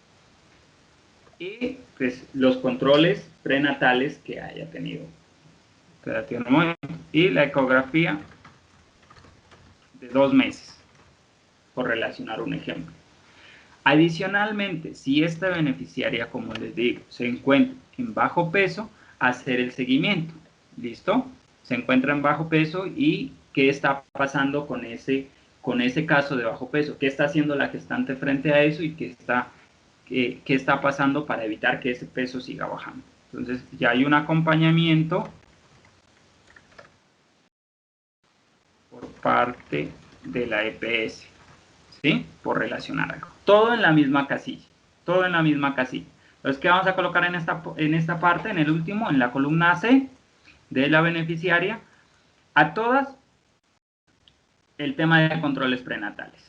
Y pues los controles prenatales que haya tenido. Y la ecografía de 2 meses, por relacionar un ejemplo. Adicionalmente, si esta beneficiaria, como les digo, se encuentra en bajo peso, hacer el seguimiento. ¿Listo? Se encuentra en bajo peso y qué está pasando con ese caso de bajo peso. ¿Qué está haciendo la gestante frente a eso y qué está pasando para evitar que ese peso siga bajando? Entonces ya hay un acompañamiento por parte de la EPS, ¿sí? Por relacionar algo. Todo en la misma casilla, todo en la misma casilla. Entonces, ¿qué vamos a colocar en esta parte, en el último, en la columna C de la beneficiaria? A todas, el tema de controles prenatales.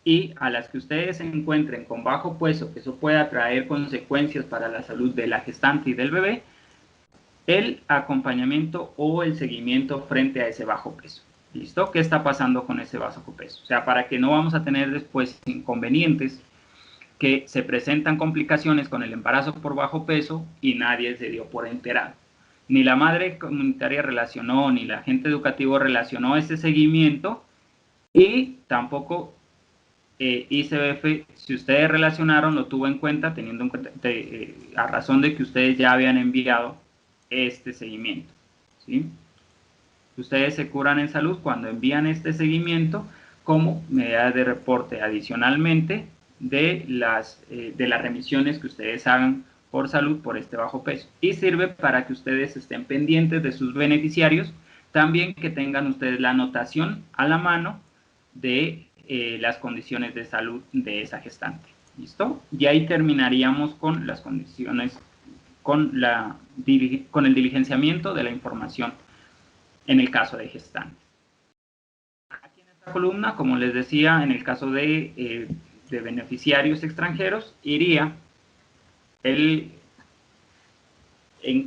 Y a las que ustedes se encuentren con bajo peso, que eso pueda traer consecuencias para la salud de la gestante y del bebé, el acompañamiento o el seguimiento frente a ese bajo peso. ¿Listo? ¿Qué está pasando con ese bajo peso? O sea, para que no vamos a tener después inconvenientes, que se presentan complicaciones con el embarazo por bajo peso y nadie se dio por enterado. Ni la madre comunitaria relacionó, ni el agente educativo relacionó ese seguimiento, y tampoco ICBF, si ustedes relacionaron, lo tuvo en cuenta, teniendo en cuenta, a razón de que ustedes ya habían enviado este seguimiento. ¿Sí? Ustedes se curan en salud cuando envían este seguimiento como medida de reporte adicionalmente de las remisiones que ustedes hagan por salud por este bajo peso. Y sirve para que ustedes estén pendientes de sus beneficiarios, también que tengan ustedes la anotación a la mano de las condiciones de salud de esa gestante. ¿Listo? Y ahí terminaríamos con las condiciones, con el diligenciamiento de la información en el caso de gestantes. Aquí en esta columna, como les decía, en el caso de beneficiarios extranjeros, iría en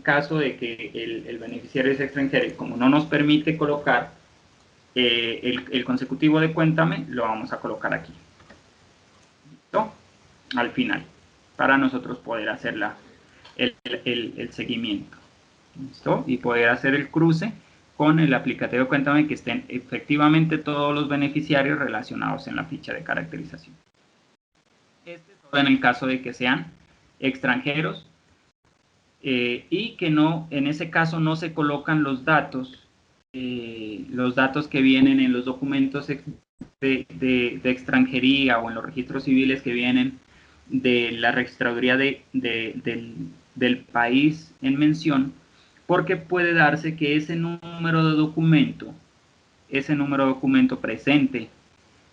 caso de que el beneficiario es extranjero, y como no nos permite colocar el consecutivo de cuéntame lo vamos a colocar aquí. ¿Listo? Al final, para nosotros poder hacer el seguimiento. ¿Listo? Y poder hacer el cruce con el aplicativo de cuéntame que estén efectivamente todos los beneficiarios relacionados en la ficha de caracterización. Este es solo en el caso de que sean extranjeros y que no, en ese caso no se colocan los datos que vienen en los documentos de extranjería o en los registros civiles que vienen de la registraduría del país en mención, porque puede darse que ese número de documento presente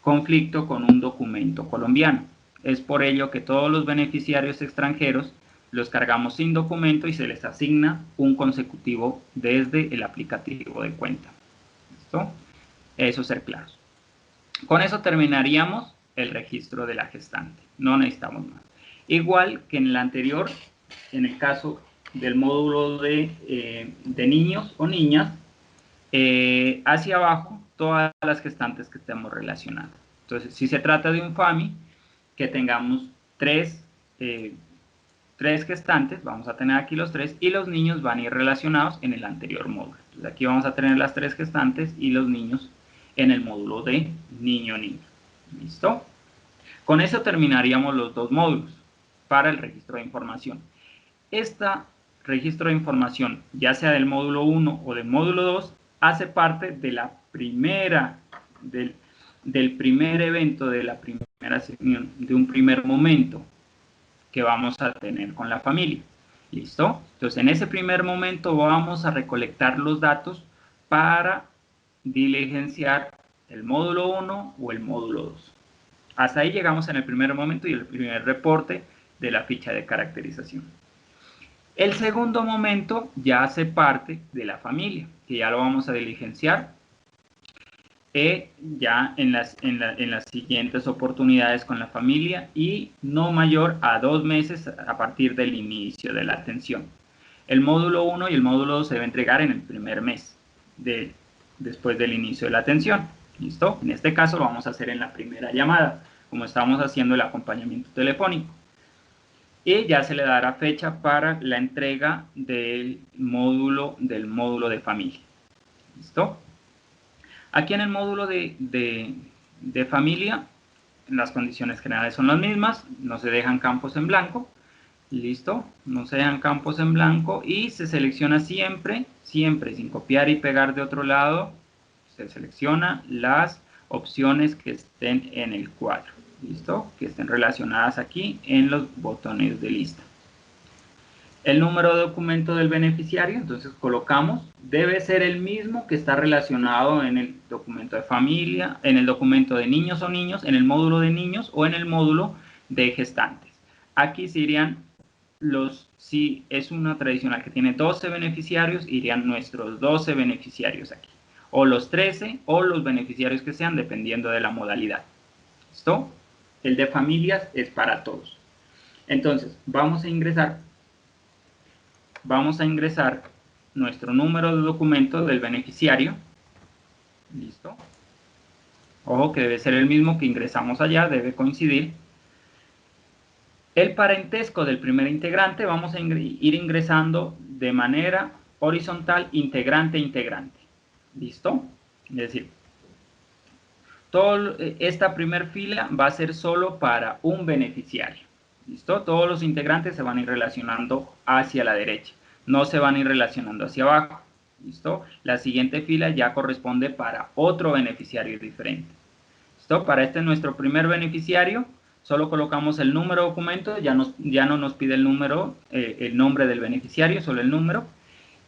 conflicto con un documento colombiano. Es por ello que todos los beneficiarios extranjeros los cargamos sin documento y se les asigna un consecutivo desde el aplicativo de cuenta. ¿Listo? Eso ser claros. Con eso terminaríamos el registro de la gestante. No necesitamos más. Igual que en el anterior, en el caso del módulo de niños o niñas, hacia abajo todas las gestantes que estemos relacionando. Entonces, si se trata de un FAMI, que tengamos tres gestantes, vamos a tener aquí los tres, y los niños van a ir relacionados en el anterior módulo. Entonces, aquí vamos a tener las tres gestantes y los niños en el módulo de niño-niña. ¿Listo? Con eso terminaríamos los dos módulos para el registro de información. Este registro de información, ya sea del módulo 1 o del módulo 2, hace parte de la primera, del primer evento, de la primera sesión, de un primer momento que vamos a tener con la familia. ¿Listo? Entonces, en ese primer momento vamos a recolectar los datos para diligenciar el módulo 1 o el módulo 2. Hasta ahí llegamos en el primer momento y el primer reporte de la ficha de caracterización. El segundo momento ya hace parte de la familia, que ya lo vamos a diligenciar ya en las siguientes oportunidades con la familia y no mayor a 2 meses a partir del inicio de la atención. El módulo 1 y el módulo 2 se debe entregar en el primer mes después del inicio de la atención. ¿Listo? En este caso lo vamos a hacer en la primera llamada, como estamos haciendo el acompañamiento telefónico. Y ya se le dará fecha para la entrega del módulo de familia. ¿Listo? Aquí en el módulo de familia, las condiciones generales son las mismas, no se dejan campos en blanco. ¿Listo? No se dejan campos en blanco y se selecciona siempre, sin copiar y pegar de otro lado, se selecciona las opciones que estén en el cuadro. ¿Listo? Que estén relacionadas aquí en los botones de lista. El número de documento del beneficiario, entonces colocamos, debe ser el mismo que está relacionado en el documento de familia, en el documento de niños o niños, en el módulo de niños o en el módulo de gestantes. Aquí se irían si es una tradicional que tiene 12 beneficiarios, irían nuestros 12 beneficiarios aquí. O los 13 o los beneficiarios que sean, dependiendo de la modalidad. ¿Listo? El de familias es para todos. Entonces, vamos a ingresar nuestro número de documento del beneficiario. ¿Listo? Ojo que debe ser el mismo que ingresamos allá, debe coincidir. El parentesco del primer integrante vamos a ir ingresando de manera horizontal, integrante. ¿Listo? Es decir, esta primer fila va a ser solo para un beneficiario. ¿Listo? Todos los integrantes se van a ir relacionando hacia la derecha, no se van a ir relacionando hacia abajo. ¿Listo? La siguiente fila ya corresponde para otro beneficiario diferente. ¿Listo? Para este nuestro primer beneficiario, solo colocamos el número de documento, ya no nos pide el número, el nombre del beneficiario, solo el número,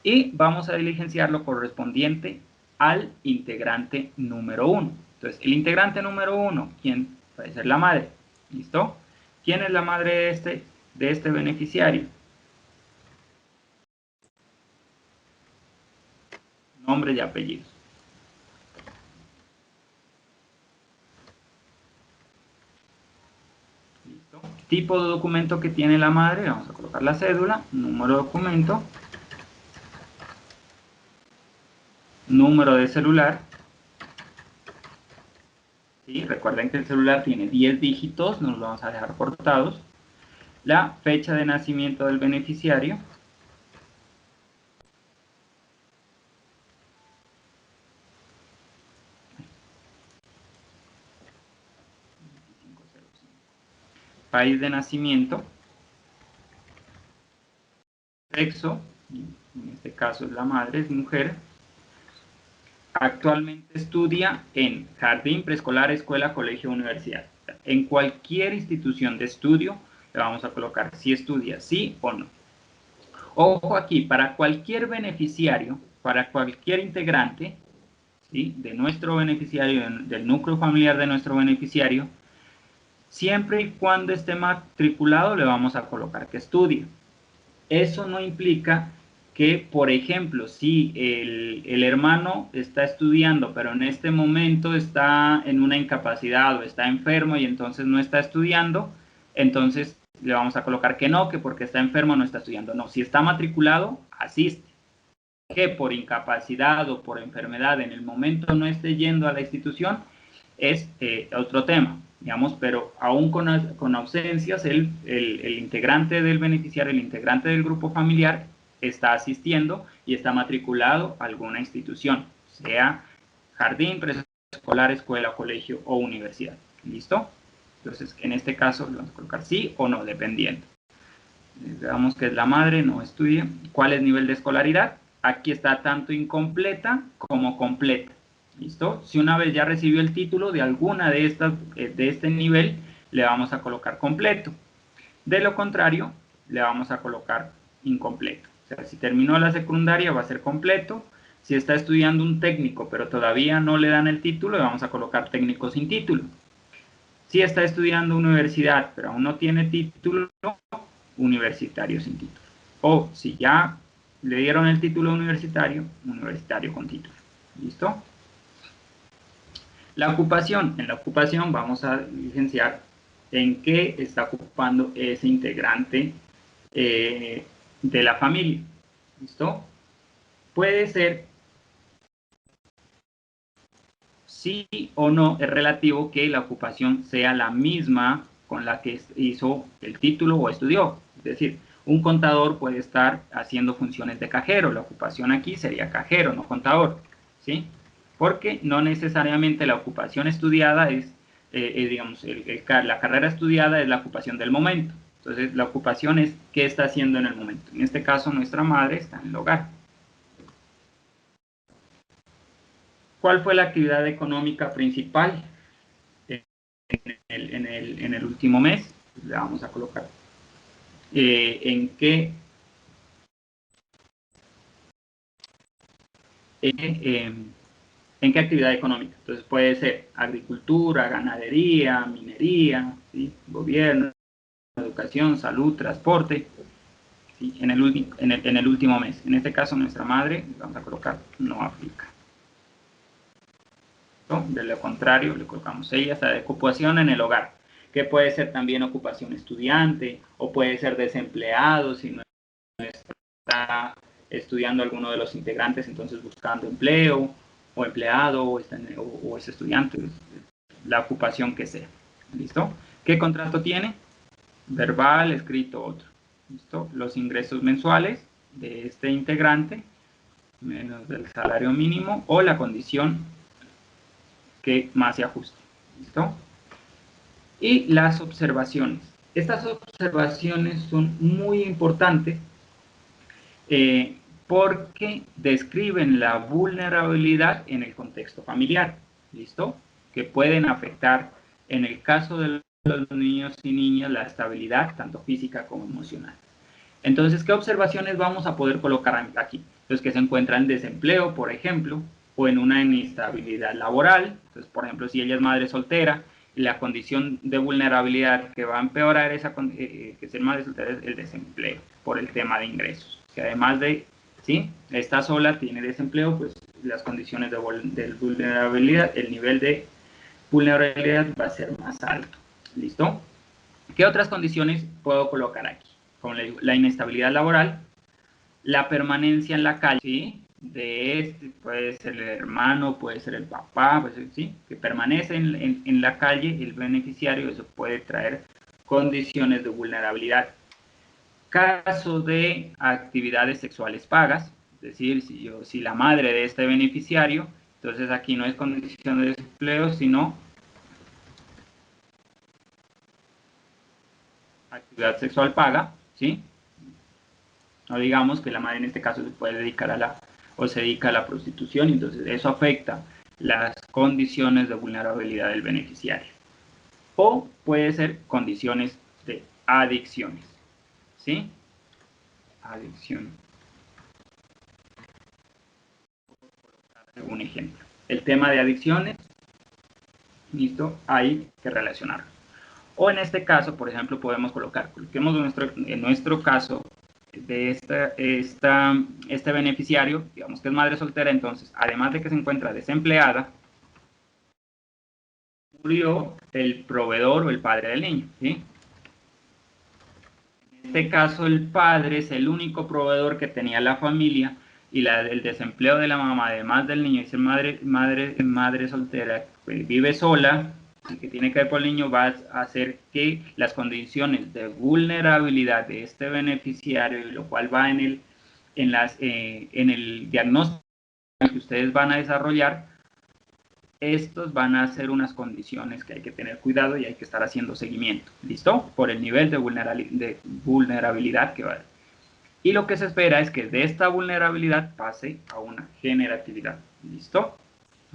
y vamos a diligenciar lo correspondiente al integrante número 1. Entonces, el integrante número 1, ¿quién? Puede ser la madre. ¿Listo? ¿Quién es la madre de este beneficiario? Nombre y apellidos. ¿Listo? Tipo de documento que tiene la madre, vamos a colocar la cédula, número de documento, número de celular, ¿sí? Recuerden que el celular tiene 10 dígitos, nos los vamos a dejar cortados. La fecha de nacimiento del beneficiario. País de nacimiento. Sexo, en este caso es la madre, es mujer. Actualmente estudia en jardín, preescolar, escuela, colegio, universidad. En cualquier institución de estudio le vamos a colocar si estudia, sí o no. Ojo aquí, para cualquier beneficiario, para cualquier integrante, ¿sí?, de nuestro beneficiario, del núcleo familiar de nuestro beneficiario, siempre y cuando esté matriculado le vamos a colocar que estudie. Eso no implica que, por ejemplo, si el hermano está estudiando, pero en este momento está en una incapacidad o está enfermo y entonces no está estudiando, entonces le vamos a colocar que no, que porque está enfermo no está estudiando. No, si está matriculado, asiste. Que por incapacidad o por enfermedad en el momento no esté yendo a la institución es otro tema, digamos, pero aún con ausencias, el integrante del beneficiario, el integrante del grupo familiar, está asistiendo y está matriculado a alguna institución, sea jardín, preescolar, escuela, colegio o universidad. ¿Listo? Entonces, en este caso, le vamos a colocar sí o no, dependiendo. Digamos que es la madre, no estudia. ¿Cuál es el nivel de escolaridad? Aquí está tanto incompleta como completa. ¿Listo? Si una vez ya recibió el título de alguna de estas, de este nivel, le vamos a colocar completo. De lo contrario, le vamos a colocar incompleto. O sea, si terminó la secundaria va a ser completo. Si está estudiando un técnico, pero todavía no le dan el título, le vamos a colocar técnico sin título. Si está estudiando universidad, pero aún no tiene título, universitario sin título. O si ya le dieron el título universitario, universitario con título. ¿Listo? La ocupación. En la ocupación vamos a licenciar en qué está ocupando ese integrante de la familia. ¿Listo? Puede ser sí o no, es relativo que la ocupación sea la misma con la que hizo el título o estudió. Es decir, un contador puede estar haciendo funciones de cajero. La ocupación aquí sería cajero, no contador, ¿sí? Porque no necesariamente la ocupación estudiada es, digamos, la carrera estudiada es la ocupación del momento. Entonces, la ocupación es qué está haciendo en el momento. En este caso, nuestra madre está en el hogar. ¿Cuál fue la actividad económica principal en el último mes? Le vamos a colocar en qué actividad económica. Entonces puede ser agricultura, ganadería, minería, ¿sí?, gobierno, educación, salud, transporte, ¿sí?, en el último mes. En este caso nuestra madre, vamos a colocar no aplica. De lo contrario, le colocamos ella, está de ocupación en el hogar, que puede ser también ocupación estudiante, o puede ser desempleado, si no está estudiando alguno de los integrantes, entonces buscando empleo, o empleado, o es estudiante, la ocupación que sea. ¿Listo? ¿Qué contrato tiene? Verbal, escrito, otro. ¿Listo? Los ingresos mensuales de este integrante, menos del salario mínimo, o la condición que más se ajuste. ¿Listo? Y las observaciones. Estas observaciones son muy importantes porque describen la vulnerabilidad en el contexto familiar. ¿Listo? Que pueden afectar, en el caso de los niños y niñas, la estabilidad, tanto física como emocional. Entonces, ¿qué observaciones vamos a poder colocar aquí? Los que se encuentran en desempleo, por ejemplo, o en una inestabilidad laboral. Entonces, por ejemplo, si ella es madre soltera, la condición de vulnerabilidad que va a empeorar que ser madre soltera es el desempleo, por el tema de ingresos. Que además de, ¿sí?, está sola, tiene desempleo, pues las condiciones de vulnerabilidad, el nivel de vulnerabilidad va a ser más alto. ¿Listo? ¿Qué otras condiciones puedo colocar aquí? Como le digo, la inestabilidad laboral, la permanencia en la calle, ¿sí?, de este, puede ser el hermano, puede ser el papá, pues, ¿sí? Que permanece en la calle, el beneficiario, eso puede traer condiciones de vulnerabilidad. Caso de actividades sexuales pagas, es decir, si la madre de este beneficiario, entonces aquí no es condición de desempleo, sino actividad sexual paga, ¿sí? No digamos que la madre en este caso se puede dedicar o se dedica a la prostitución, entonces eso afecta las condiciones de vulnerabilidad del beneficiario. O puede ser condiciones de adicciones, ¿sí? Adicción. Un ejemplo. El tema de adicciones, listo, hay que relacionarlo. O en este caso, por ejemplo, podemos coloquemos en nuestro caso de este beneficiario, digamos que es madre soltera, entonces, además de que se encuentra desempleada, murió el proveedor o el padre del niño, ¿sí? En este caso, el padre es el único proveedor que tenía la familia y el desempleo de la mamá, además del niño, y ser madre soltera, pues, vive sola, y que tiene que ver con el niño, va a hacer que las condiciones de vulnerabilidad de este beneficiario, lo cual va en el diagnóstico que ustedes van a desarrollar, estos van a ser unas condiciones que hay que tener cuidado y hay que estar haciendo seguimiento, ¿listo? Por el nivel de vulnerabilidad que va a haber. Y lo que se espera es que de esta vulnerabilidad pase a una generatividad, ¿listo?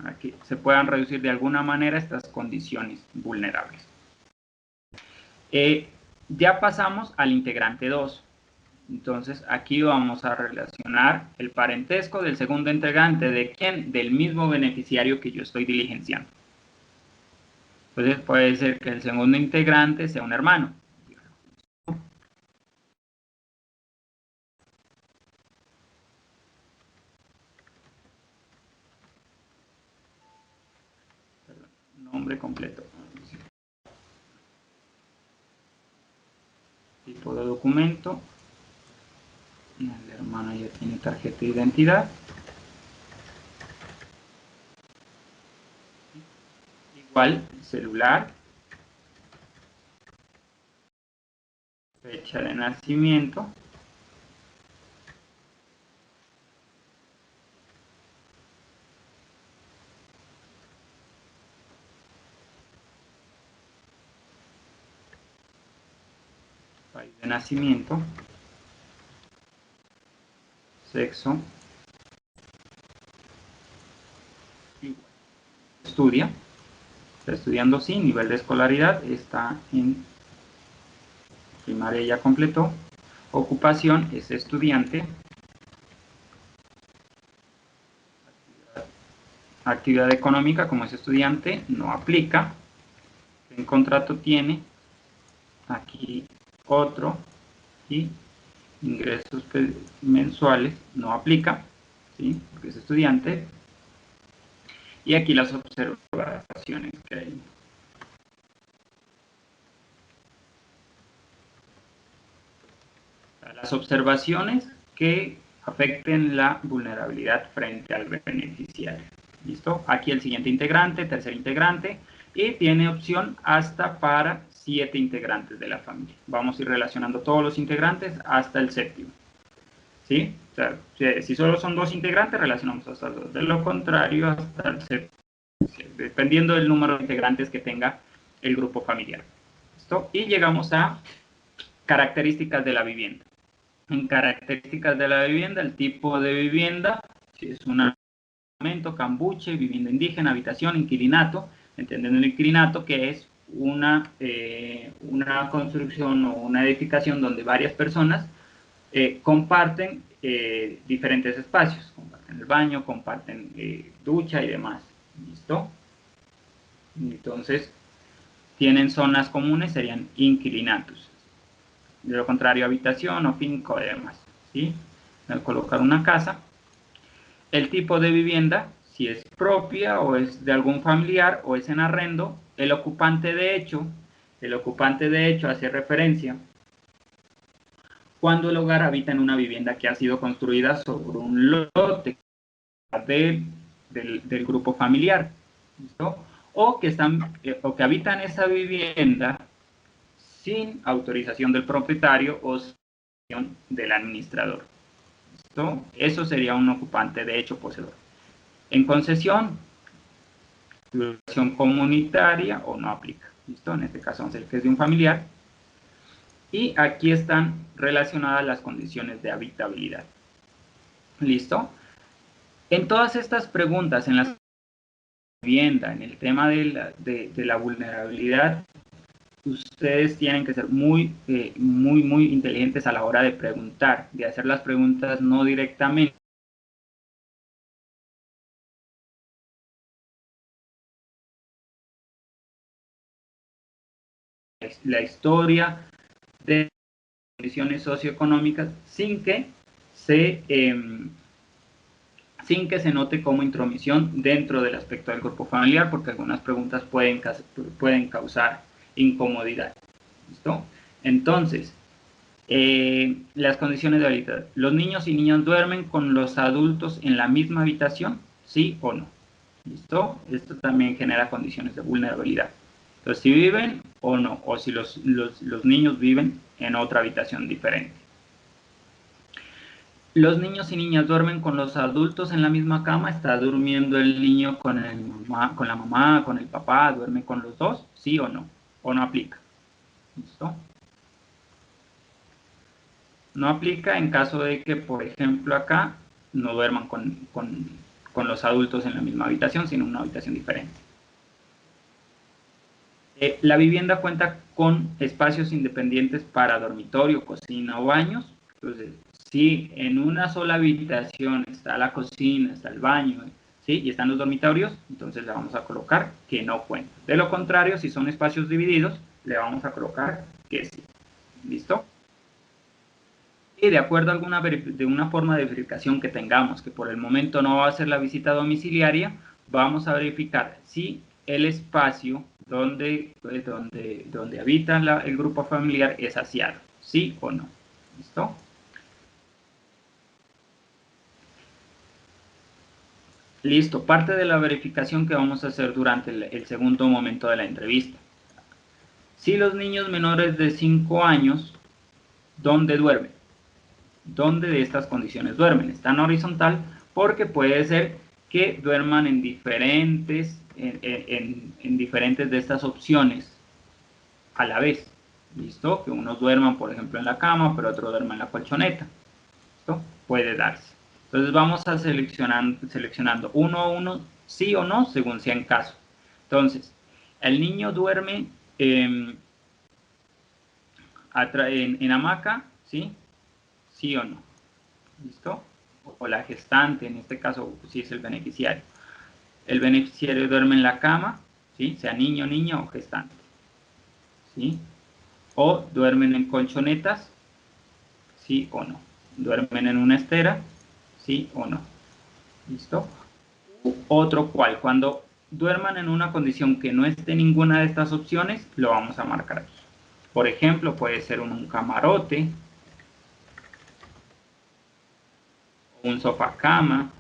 Aquí se puedan reducir de alguna manera estas condiciones vulnerables. Ya pasamos al integrante 2. Entonces aquí vamos a relacionar el parentesco del segundo integrante. ¿De quién? Del mismo beneficiario que yo estoy diligenciando. Entonces puede ser que el segundo integrante sea un hermano. Nombre completo. Tipo de documento. El hermano ya tiene tarjeta de identidad. Igual, celular. Fecha de nacimiento. País de nacimiento. Sexo. Estudia. Está estudiando, sí, nivel de escolaridad. Está en primaria, ya completó. Ocupación es estudiante. Actividad económica, como es estudiante, no aplica. En contrato tiene aquí otro y ingresos mensuales no aplica, ¿sí? Porque es estudiante. Y aquí las observaciones que hay. Las observaciones que afecten la vulnerabilidad frente al beneficiario. ¿Listo? Aquí el siguiente integrante, tercer integrante, y tiene opción hasta para 7 integrantes de la familia. Vamos a ir relacionando todos los integrantes hasta el séptimo. ¿Sí? O sea, si solo son 2 integrantes, relacionamos hasta el 2. De lo contrario, hasta el séptimo. Dependiendo del número de integrantes que tenga el grupo familiar. ¿Listo? Y llegamos a características de la vivienda. En características de la vivienda, el tipo de vivienda, si es un apartamento, cambuche, vivienda indígena, habitación, inquilinato, entendiendo el inquilinato que es una construcción o una edificación donde varias personas comparten diferentes espacios, comparten el baño, comparten ducha y demás, ¿listo? Entonces, tienen zonas comunes, serían inquilinatos. De lo contrario, habitación o finca o demás, ¿sí? Al colocar una casa, el tipo de vivienda, si es propia o es de algún familiar o es en arrendo, el ocupante de hecho hace referencia cuando el hogar habita en una vivienda que ha sido construida sobre un lote del grupo familiar, ¿listo? O o que habitan esa vivienda sin autorización del propietario o del administrador, ¿listo? Eso sería un ocupante de hecho poseedor. En concesión, comunitaria o no aplica, ¿listo? En este caso vamos a decir que es de un familiar. Y aquí están relacionadas las condiciones de habitabilidad. ¿Listo? En todas estas preguntas, en la vivienda, en el tema de la vulnerabilidad, ustedes tienen que ser muy inteligentes a la hora de preguntar, de hacer las preguntas no directamente. La historia de condiciones socioeconómicas sin que se note como intromisión dentro del aspecto del grupo familiar, porque algunas preguntas pueden causar incomodidad. ¿Listo? Entonces, las condiciones de habilidad. ¿Los niños y niñas duermen con los adultos en la misma habitación? ¿Sí o no? ¿Listo? Esto también genera condiciones de vulnerabilidad. Entonces, si viven o no, o si los niños viven en otra habitación diferente. Los niños y niñas duermen con los adultos en la misma cama. ¿Está durmiendo el niño con la mamá, con el papá? ¿Duerme con los dos? ¿Sí o no? ¿O no aplica? ¿Listo? No aplica en caso de que, por ejemplo, acá no duerman con los adultos en la misma habitación, sino en una habitación diferente. La vivienda cuenta con espacios independientes para dormitorio, cocina o baños. Entonces, si en una sola habitación está la cocina, está el baño, ¿sí? Y están los dormitorios, entonces le vamos a colocar que no cuenta. De lo contrario, si son espacios divididos, le vamos a colocar que sí. ¿Listo? Y de acuerdo a una forma de verificación que tengamos, que por el momento no va a ser la visita domiciliaria, vamos a verificar si el espacio donde habita el grupo familiar es aseado, ¿sí o no? ¿Listo? Listo, parte de la verificación que vamos a hacer durante el segundo momento de la entrevista. Si los niños menores de 5 años, ¿dónde duermen? ¿Dónde de estas condiciones duermen? Están horizontal porque puede ser que duerman en diferentes de estas opciones a la vez. ¿Listo? Que unos duerman, por ejemplo, en la cama, pero otro duerma en la colchoneta. ¿Listo? Puede darse. Entonces vamos a seleccionando uno a uno, sí o no, según sea en caso. Entonces, el niño duerme en hamaca, ¿sí? ¿Sí o no? ¿Listo? O la gestante, en este caso, si es el beneficiario. El beneficiario duerme en la cama, ¿sí? Sea niño, niña o gestante, ¿sí? O duermen en colchonetas, ¿sí o no? Duermen en una estera, ¿sí o no? ¿Listo? Otro cual, cuando duerman en una condición que no esté ninguna de estas opciones, lo vamos a marcar aquí. Por ejemplo, puede ser un camarote, un sofá cama,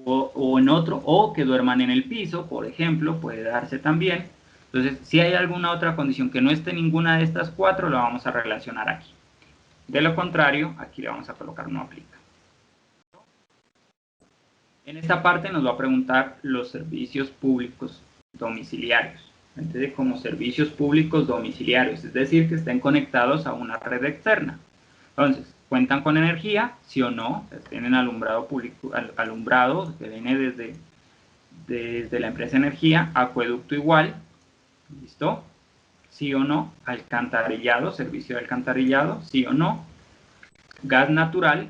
o en otro, o que duerman en el piso, por ejemplo, puede darse también. Entonces, si hay alguna otra condición que no esté ninguna de estas cuatro, la vamos a relacionar aquí. De lo contrario, aquí le vamos a colocar no aplica. En esta parte nos va a preguntar los servicios públicos domiciliarios. Entonces, como servicios públicos domiciliarios, es decir, que estén conectados a una red externa. Entonces, ¿cuentan con energía? Sí o no. Tienen alumbrado público, alumbrado que viene desde la empresa energía, acueducto igual, ¿listo? Sí o no. Alcantarillado, servicio de alcantarillado, sí o no. Gas natural,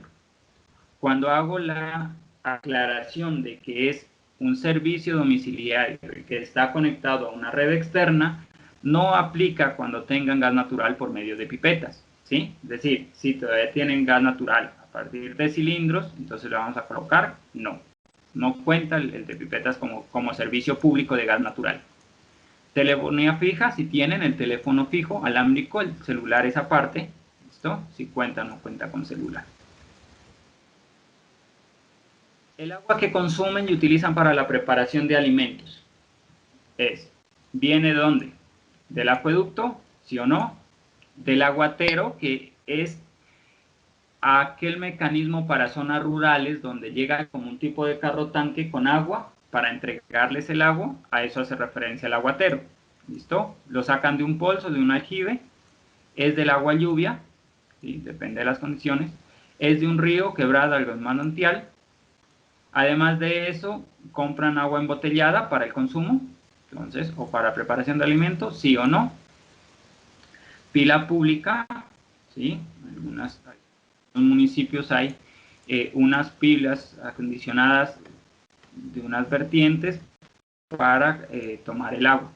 cuando hago la aclaración de que es un servicio domiciliario que está conectado a una red externa, no aplica cuando tengan gas natural por medio de pipetas, ¿sí? Es decir, si todavía tienen gas natural a partir de cilindros, entonces le vamos a colocar no. No cuenta el de pipetas como servicio público de gas natural. Telefonía fija, si tienen el teléfono fijo, alámbrico, el celular esa parte, ¿listo? Si cuenta o no cuenta con celular. El agua que consumen y utilizan para la preparación de alimentos ¿viene de dónde? ¿Del acueducto? ¿Sí o no? Del aguatero, que es aquel mecanismo para zonas rurales donde llega como un tipo de carro tanque con agua para entregarles el agua. A eso hace referencia el aguatero. ¿Listo? Lo sacan de un pozo, de un aljibe. Es del agua lluvia, ¿sí? Depende de las condiciones. Es de un río, quebrada, algún manantial. Además de eso, compran agua embotellada para el consumo, entonces, o para preparación de alimentos, sí o no. Pila pública, ¿sí? En algunos municipios hay unas pilas acondicionadas de unas vertientes para tomar el agua.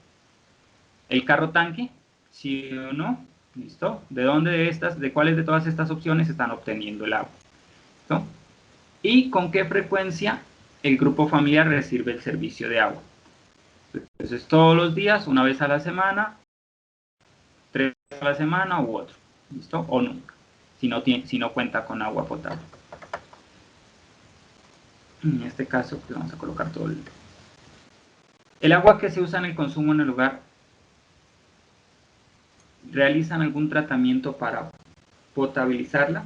El carro tanque, sí o no, ¿listo? ¿De dónde de cuáles de todas estas opciones están obteniendo el agua? ¿Listo? ¿Y con qué frecuencia el grupo familiar recibe el servicio de agua? Entonces, todos los días, una vez a la semana, 3 veces a la semana u otro, ¿listo? O nunca, si no cuenta con agua potable. En este caso, pues vamos a colocar todo el agua que se usa en el consumo en el hogar. ¿Realizan algún tratamiento para potabilizarla?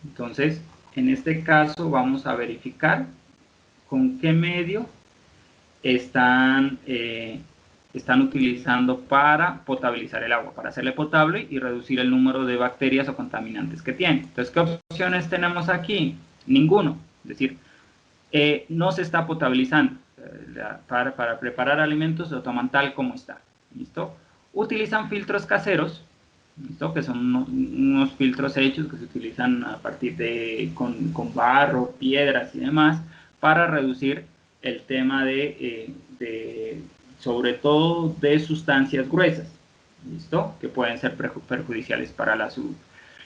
Entonces, en este caso vamos a verificar con qué medio están utilizando para potabilizar el agua, para hacerle potable y reducir el número de bacterias o contaminantes que tiene. Entonces, ¿qué opciones tenemos aquí? Ninguno. Es decir, no se está potabilizando. Para preparar alimentos lo toman tal como está. ¿Listo? Utilizan filtros caseros, ¿listo? Que son unos filtros hechos que se utilizan a partir con barro, piedras y demás, para reducir el tema sobre todo de sustancias gruesas, ¿listo? Que pueden ser perjudiciales para la salud.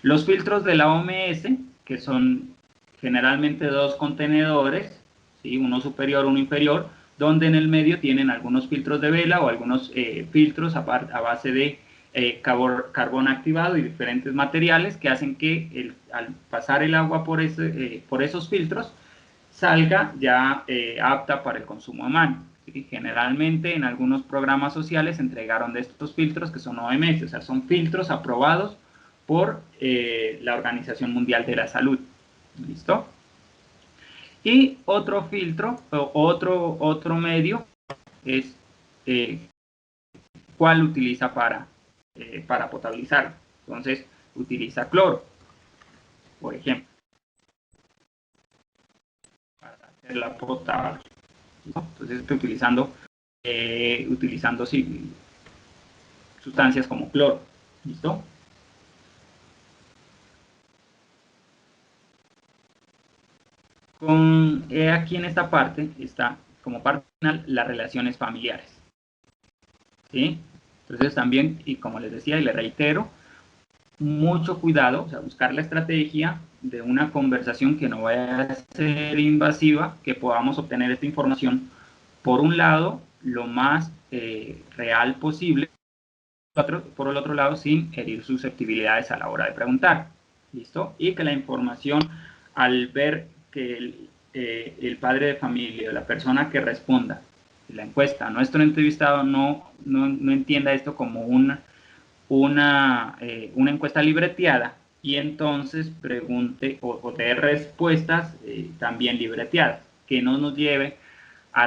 Los filtros de la OMS, que son generalmente dos contenedores, ¿sí? Uno superior, uno inferior, donde en el medio tienen algunos filtros de vela o algunos filtros a base de carbón activado y diferentes materiales que hacen que al pasar el agua por esos filtros salga ya apta para el consumo humano. ¿Sí? Generalmente en algunos programas sociales entregaron de estos filtros que son OMS, o sea, son filtros aprobados por la Organización Mundial de la Salud. ¿Listo? Y otro filtro, otro medio es cuál utiliza para potabilizar. Entonces, utiliza cloro, por ejemplo, para hacerla potable. ¿No? Entonces, estoy utilizando sí, sustancias como cloro. ¿Listo? Aquí en esta parte está como parte final las relaciones familiares. ¿Sí? Entonces también, y como les decía y les reitero, mucho cuidado, o sea, buscar la estrategia de una conversación que no vaya a ser invasiva, que podamos obtener esta información, por un lado, lo más real posible, por el otro lado, sin herir susceptibilidades a la hora de preguntar. ¿Listo? Y que la información, al ver que el padre de familia, la persona que responda la encuesta, nuestro entrevistado no entienda esto como una encuesta libreteada y entonces pregunte o dé respuestas también libreteadas, que no nos lleve a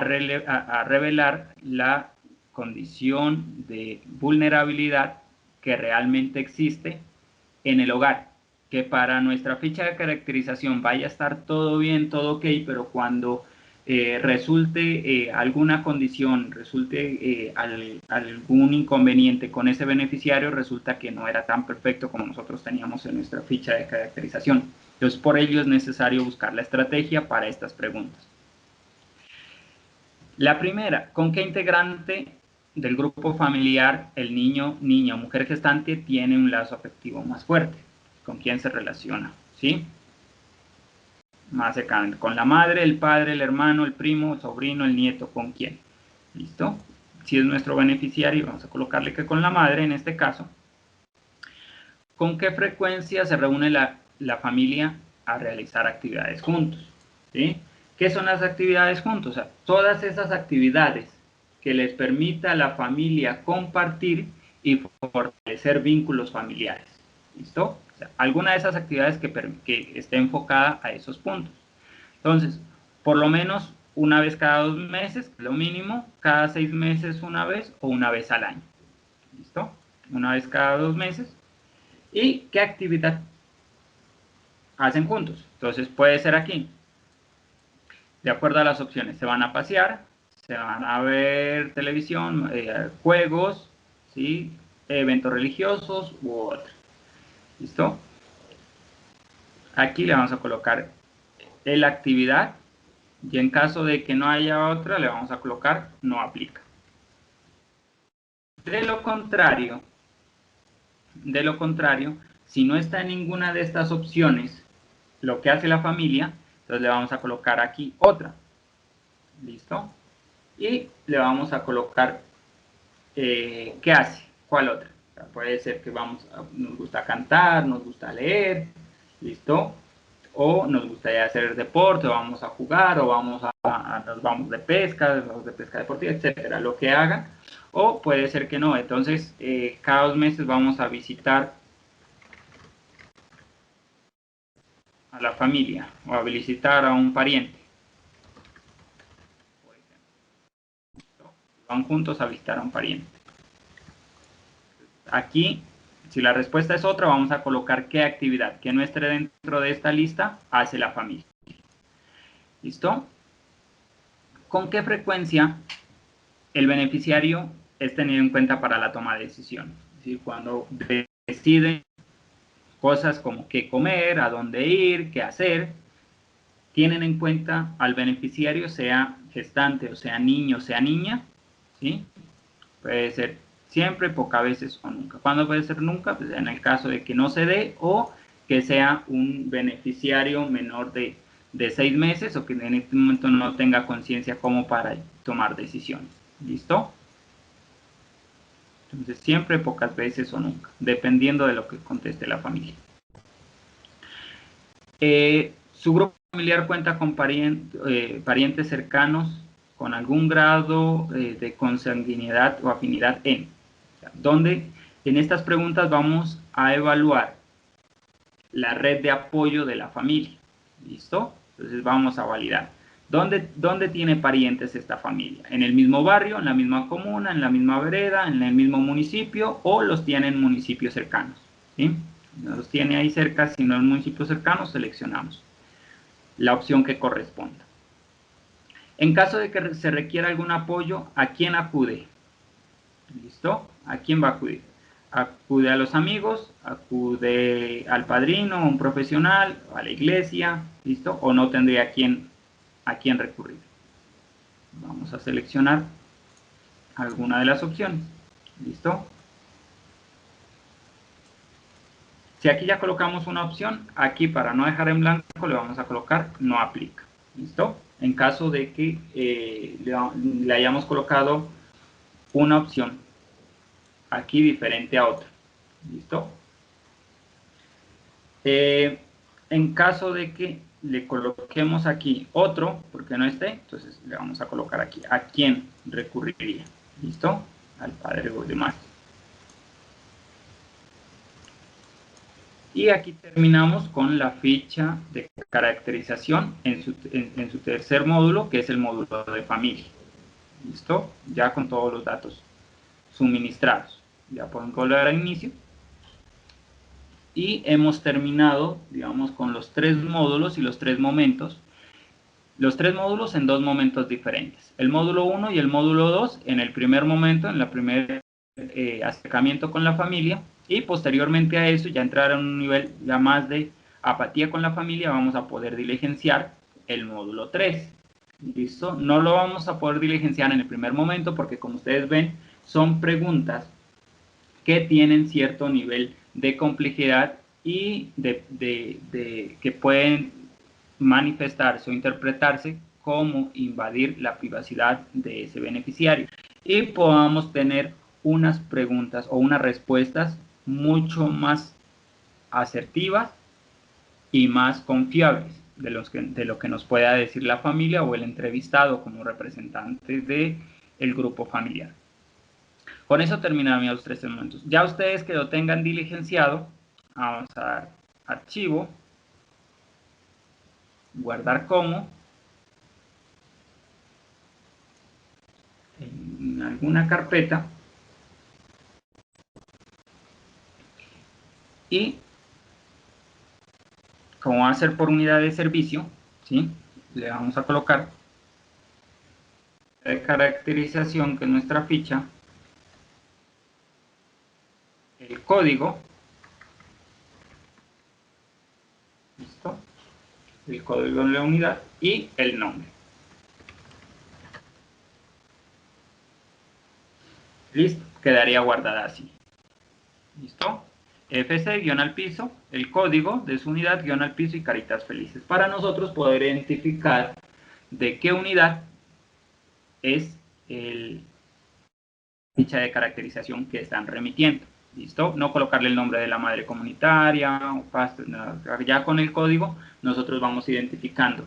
revelar la condición de vulnerabilidad que realmente existe en el hogar, que para nuestra ficha de caracterización vaya a estar todo bien, todo ok, pero cuando resulte alguna condición, resulte algún inconveniente con ese beneficiario, resulta que no era tan perfecto como nosotros teníamos en nuestra ficha de caracterización. Entonces, por ello es necesario buscar la estrategia para estas preguntas. La primera, ¿con qué integrante del grupo familiar el niño, niña o mujer gestante tiene un lazo afectivo más fuerte? ¿Con quién se relaciona? ¿Sí? Más cercano. ¿Con la madre, el padre, el hermano, el primo, el sobrino, el nieto? ¿Con quién? ¿Listo? Si es nuestro beneficiario, vamos a colocarle que con la madre en este caso. ¿Con qué frecuencia se reúne la familia a realizar actividades juntos? ¿Sí? ¿Qué son las actividades juntos? O sea, todas esas actividades que les permita a la familia compartir y fortalecer vínculos familiares. ¿Listo? O sea, alguna de esas actividades que esté enfocada a esos puntos. Entonces, por lo menos una vez cada 2 meses, lo mínimo, cada 6 meses una vez o una vez al año. ¿Listo? Una vez cada 2 meses. ¿Y qué actividad hacen juntos? Entonces puede ser aquí. De acuerdo a las opciones, se van a pasear, se van a ver televisión, juegos, ¿sí? Eventos religiosos u otros. ¿Listo? Aquí le vamos a colocar la actividad y en caso de que no haya otra, le vamos a colocar no aplica. De lo contrario, si no está en ninguna de estas opciones, lo que hace la familia, entonces le vamos a colocar aquí otra. ¿Listo? Y le vamos a colocar ¿qué hace? ¿Cuál otra? O sea, puede ser que nos gusta cantar, nos gusta leer, ¿listo? O nos gustaría hacer deporte, o vamos a jugar, o nos vamos de pesca deportiva, etcétera, lo que hagan. O puede ser que no, entonces cada 2 meses vamos a visitar a la familia o a visitar a un pariente. Van juntos a visitar a un pariente. Aquí, si la respuesta es otra, vamos a colocar qué actividad que no esté dentro de esta lista hace la familia. ¿Listo? ¿Con qué frecuencia el beneficiario es tenido en cuenta para la toma de decisiones? Es decir, cuando deciden cosas como qué comer, a dónde ir, qué hacer, tienen en cuenta al beneficiario, sea gestante, o sea niño, o sea niña, ¿sí? Puede ser siempre, pocas veces o nunca. ¿Cuándo puede ser nunca? Pues en el caso de que no se dé o que sea un beneficiario menor de 6 meses o que en este momento no tenga conciencia como para tomar decisiones. ¿Listo? Entonces siempre, pocas veces o nunca, dependiendo de lo que conteste la familia. Su grupo familiar cuenta con parientes cercanos con algún grado de consanguinidad o afinidad donde en estas preguntas vamos a evaluar la red de apoyo de la familia. ¿Listo? Entonces vamos a validar. ¿Dónde tiene parientes esta familia? ¿En el mismo barrio, en la misma comuna, en la misma vereda, en el mismo municipio o los tiene en municipios cercanos? ¿Sí? No los tiene ahí cerca, sino en municipios cercanos, seleccionamos la opción que corresponda. En caso de que se requiera algún apoyo, ¿a quién acude? ¿Listo? ¿A quién va a acudir? Acude a los amigos, acude al padrino, a un profesional, a la iglesia, ¿listo? O no tendría a quién recurrir. Vamos a seleccionar alguna de las opciones, ¿listo? Si aquí ya colocamos una opción, aquí para no dejar en blanco le vamos a colocar no aplica, ¿listo? En caso de que le hayamos colocado una opción aquí diferente a otra, ¿listo? En caso de que le coloquemos aquí otro, porque no esté, entonces le vamos a colocar aquí a quién recurriría, ¿listo? Al padre o demás. Y aquí terminamos con la ficha de caracterización en su tercer módulo, que es el módulo de familia. ¿Listo? Ya con todos los datos suministrados. Ya pueden volver al inicio. Y hemos terminado, digamos, con los 3 módulos y los 3 momentos. Los 3 módulos en 2 momentos diferentes. El módulo 1 y el módulo 2 en el primer momento, en el primer acercamiento con la familia. Y posteriormente a eso, ya entrar a un nivel ya más de apatía con la familia, vamos a poder diligenciar el módulo 3. ¿Listo? No lo vamos a poder diligenciar en el primer momento porque, como ustedes ven, son preguntas que tienen cierto nivel de complejidad y que pueden manifestarse o interpretarse como invadir la privacidad de ese beneficiario y podamos tener unas preguntas o unas respuestas mucho más asertivas y más confiables. de lo que nos pueda decir la familia o el entrevistado como representante del grupo familiar. Con eso terminaron los 3 momentos. Ya ustedes que lo tengan diligenciado, vamos a dar archivo, guardar como, en alguna carpeta, y como va a ser por unidad de servicio, ¿sí? Le vamos a colocar de caracterización, que es nuestra ficha, el código, listo, el código de la unidad y el nombre. Listo, quedaría guardada así. ¿Listo? FC guión al piso, el código de su unidad guión al piso y caritas felices. Para nosotros poder identificar de qué unidad es el ficha de caracterización que están remitiendo. ¿Listo? No colocarle el nombre de la madre comunitaria o pastor, nada. Ya con el código nosotros vamos identificando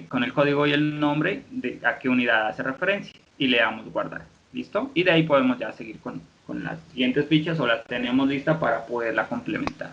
con el código y el nombre de a qué unidad hace referencia y le damos guardar. ¿Listo? Y de ahí podemos ya seguir con las siguientes fichas o las tenemos listas para poderla complementar.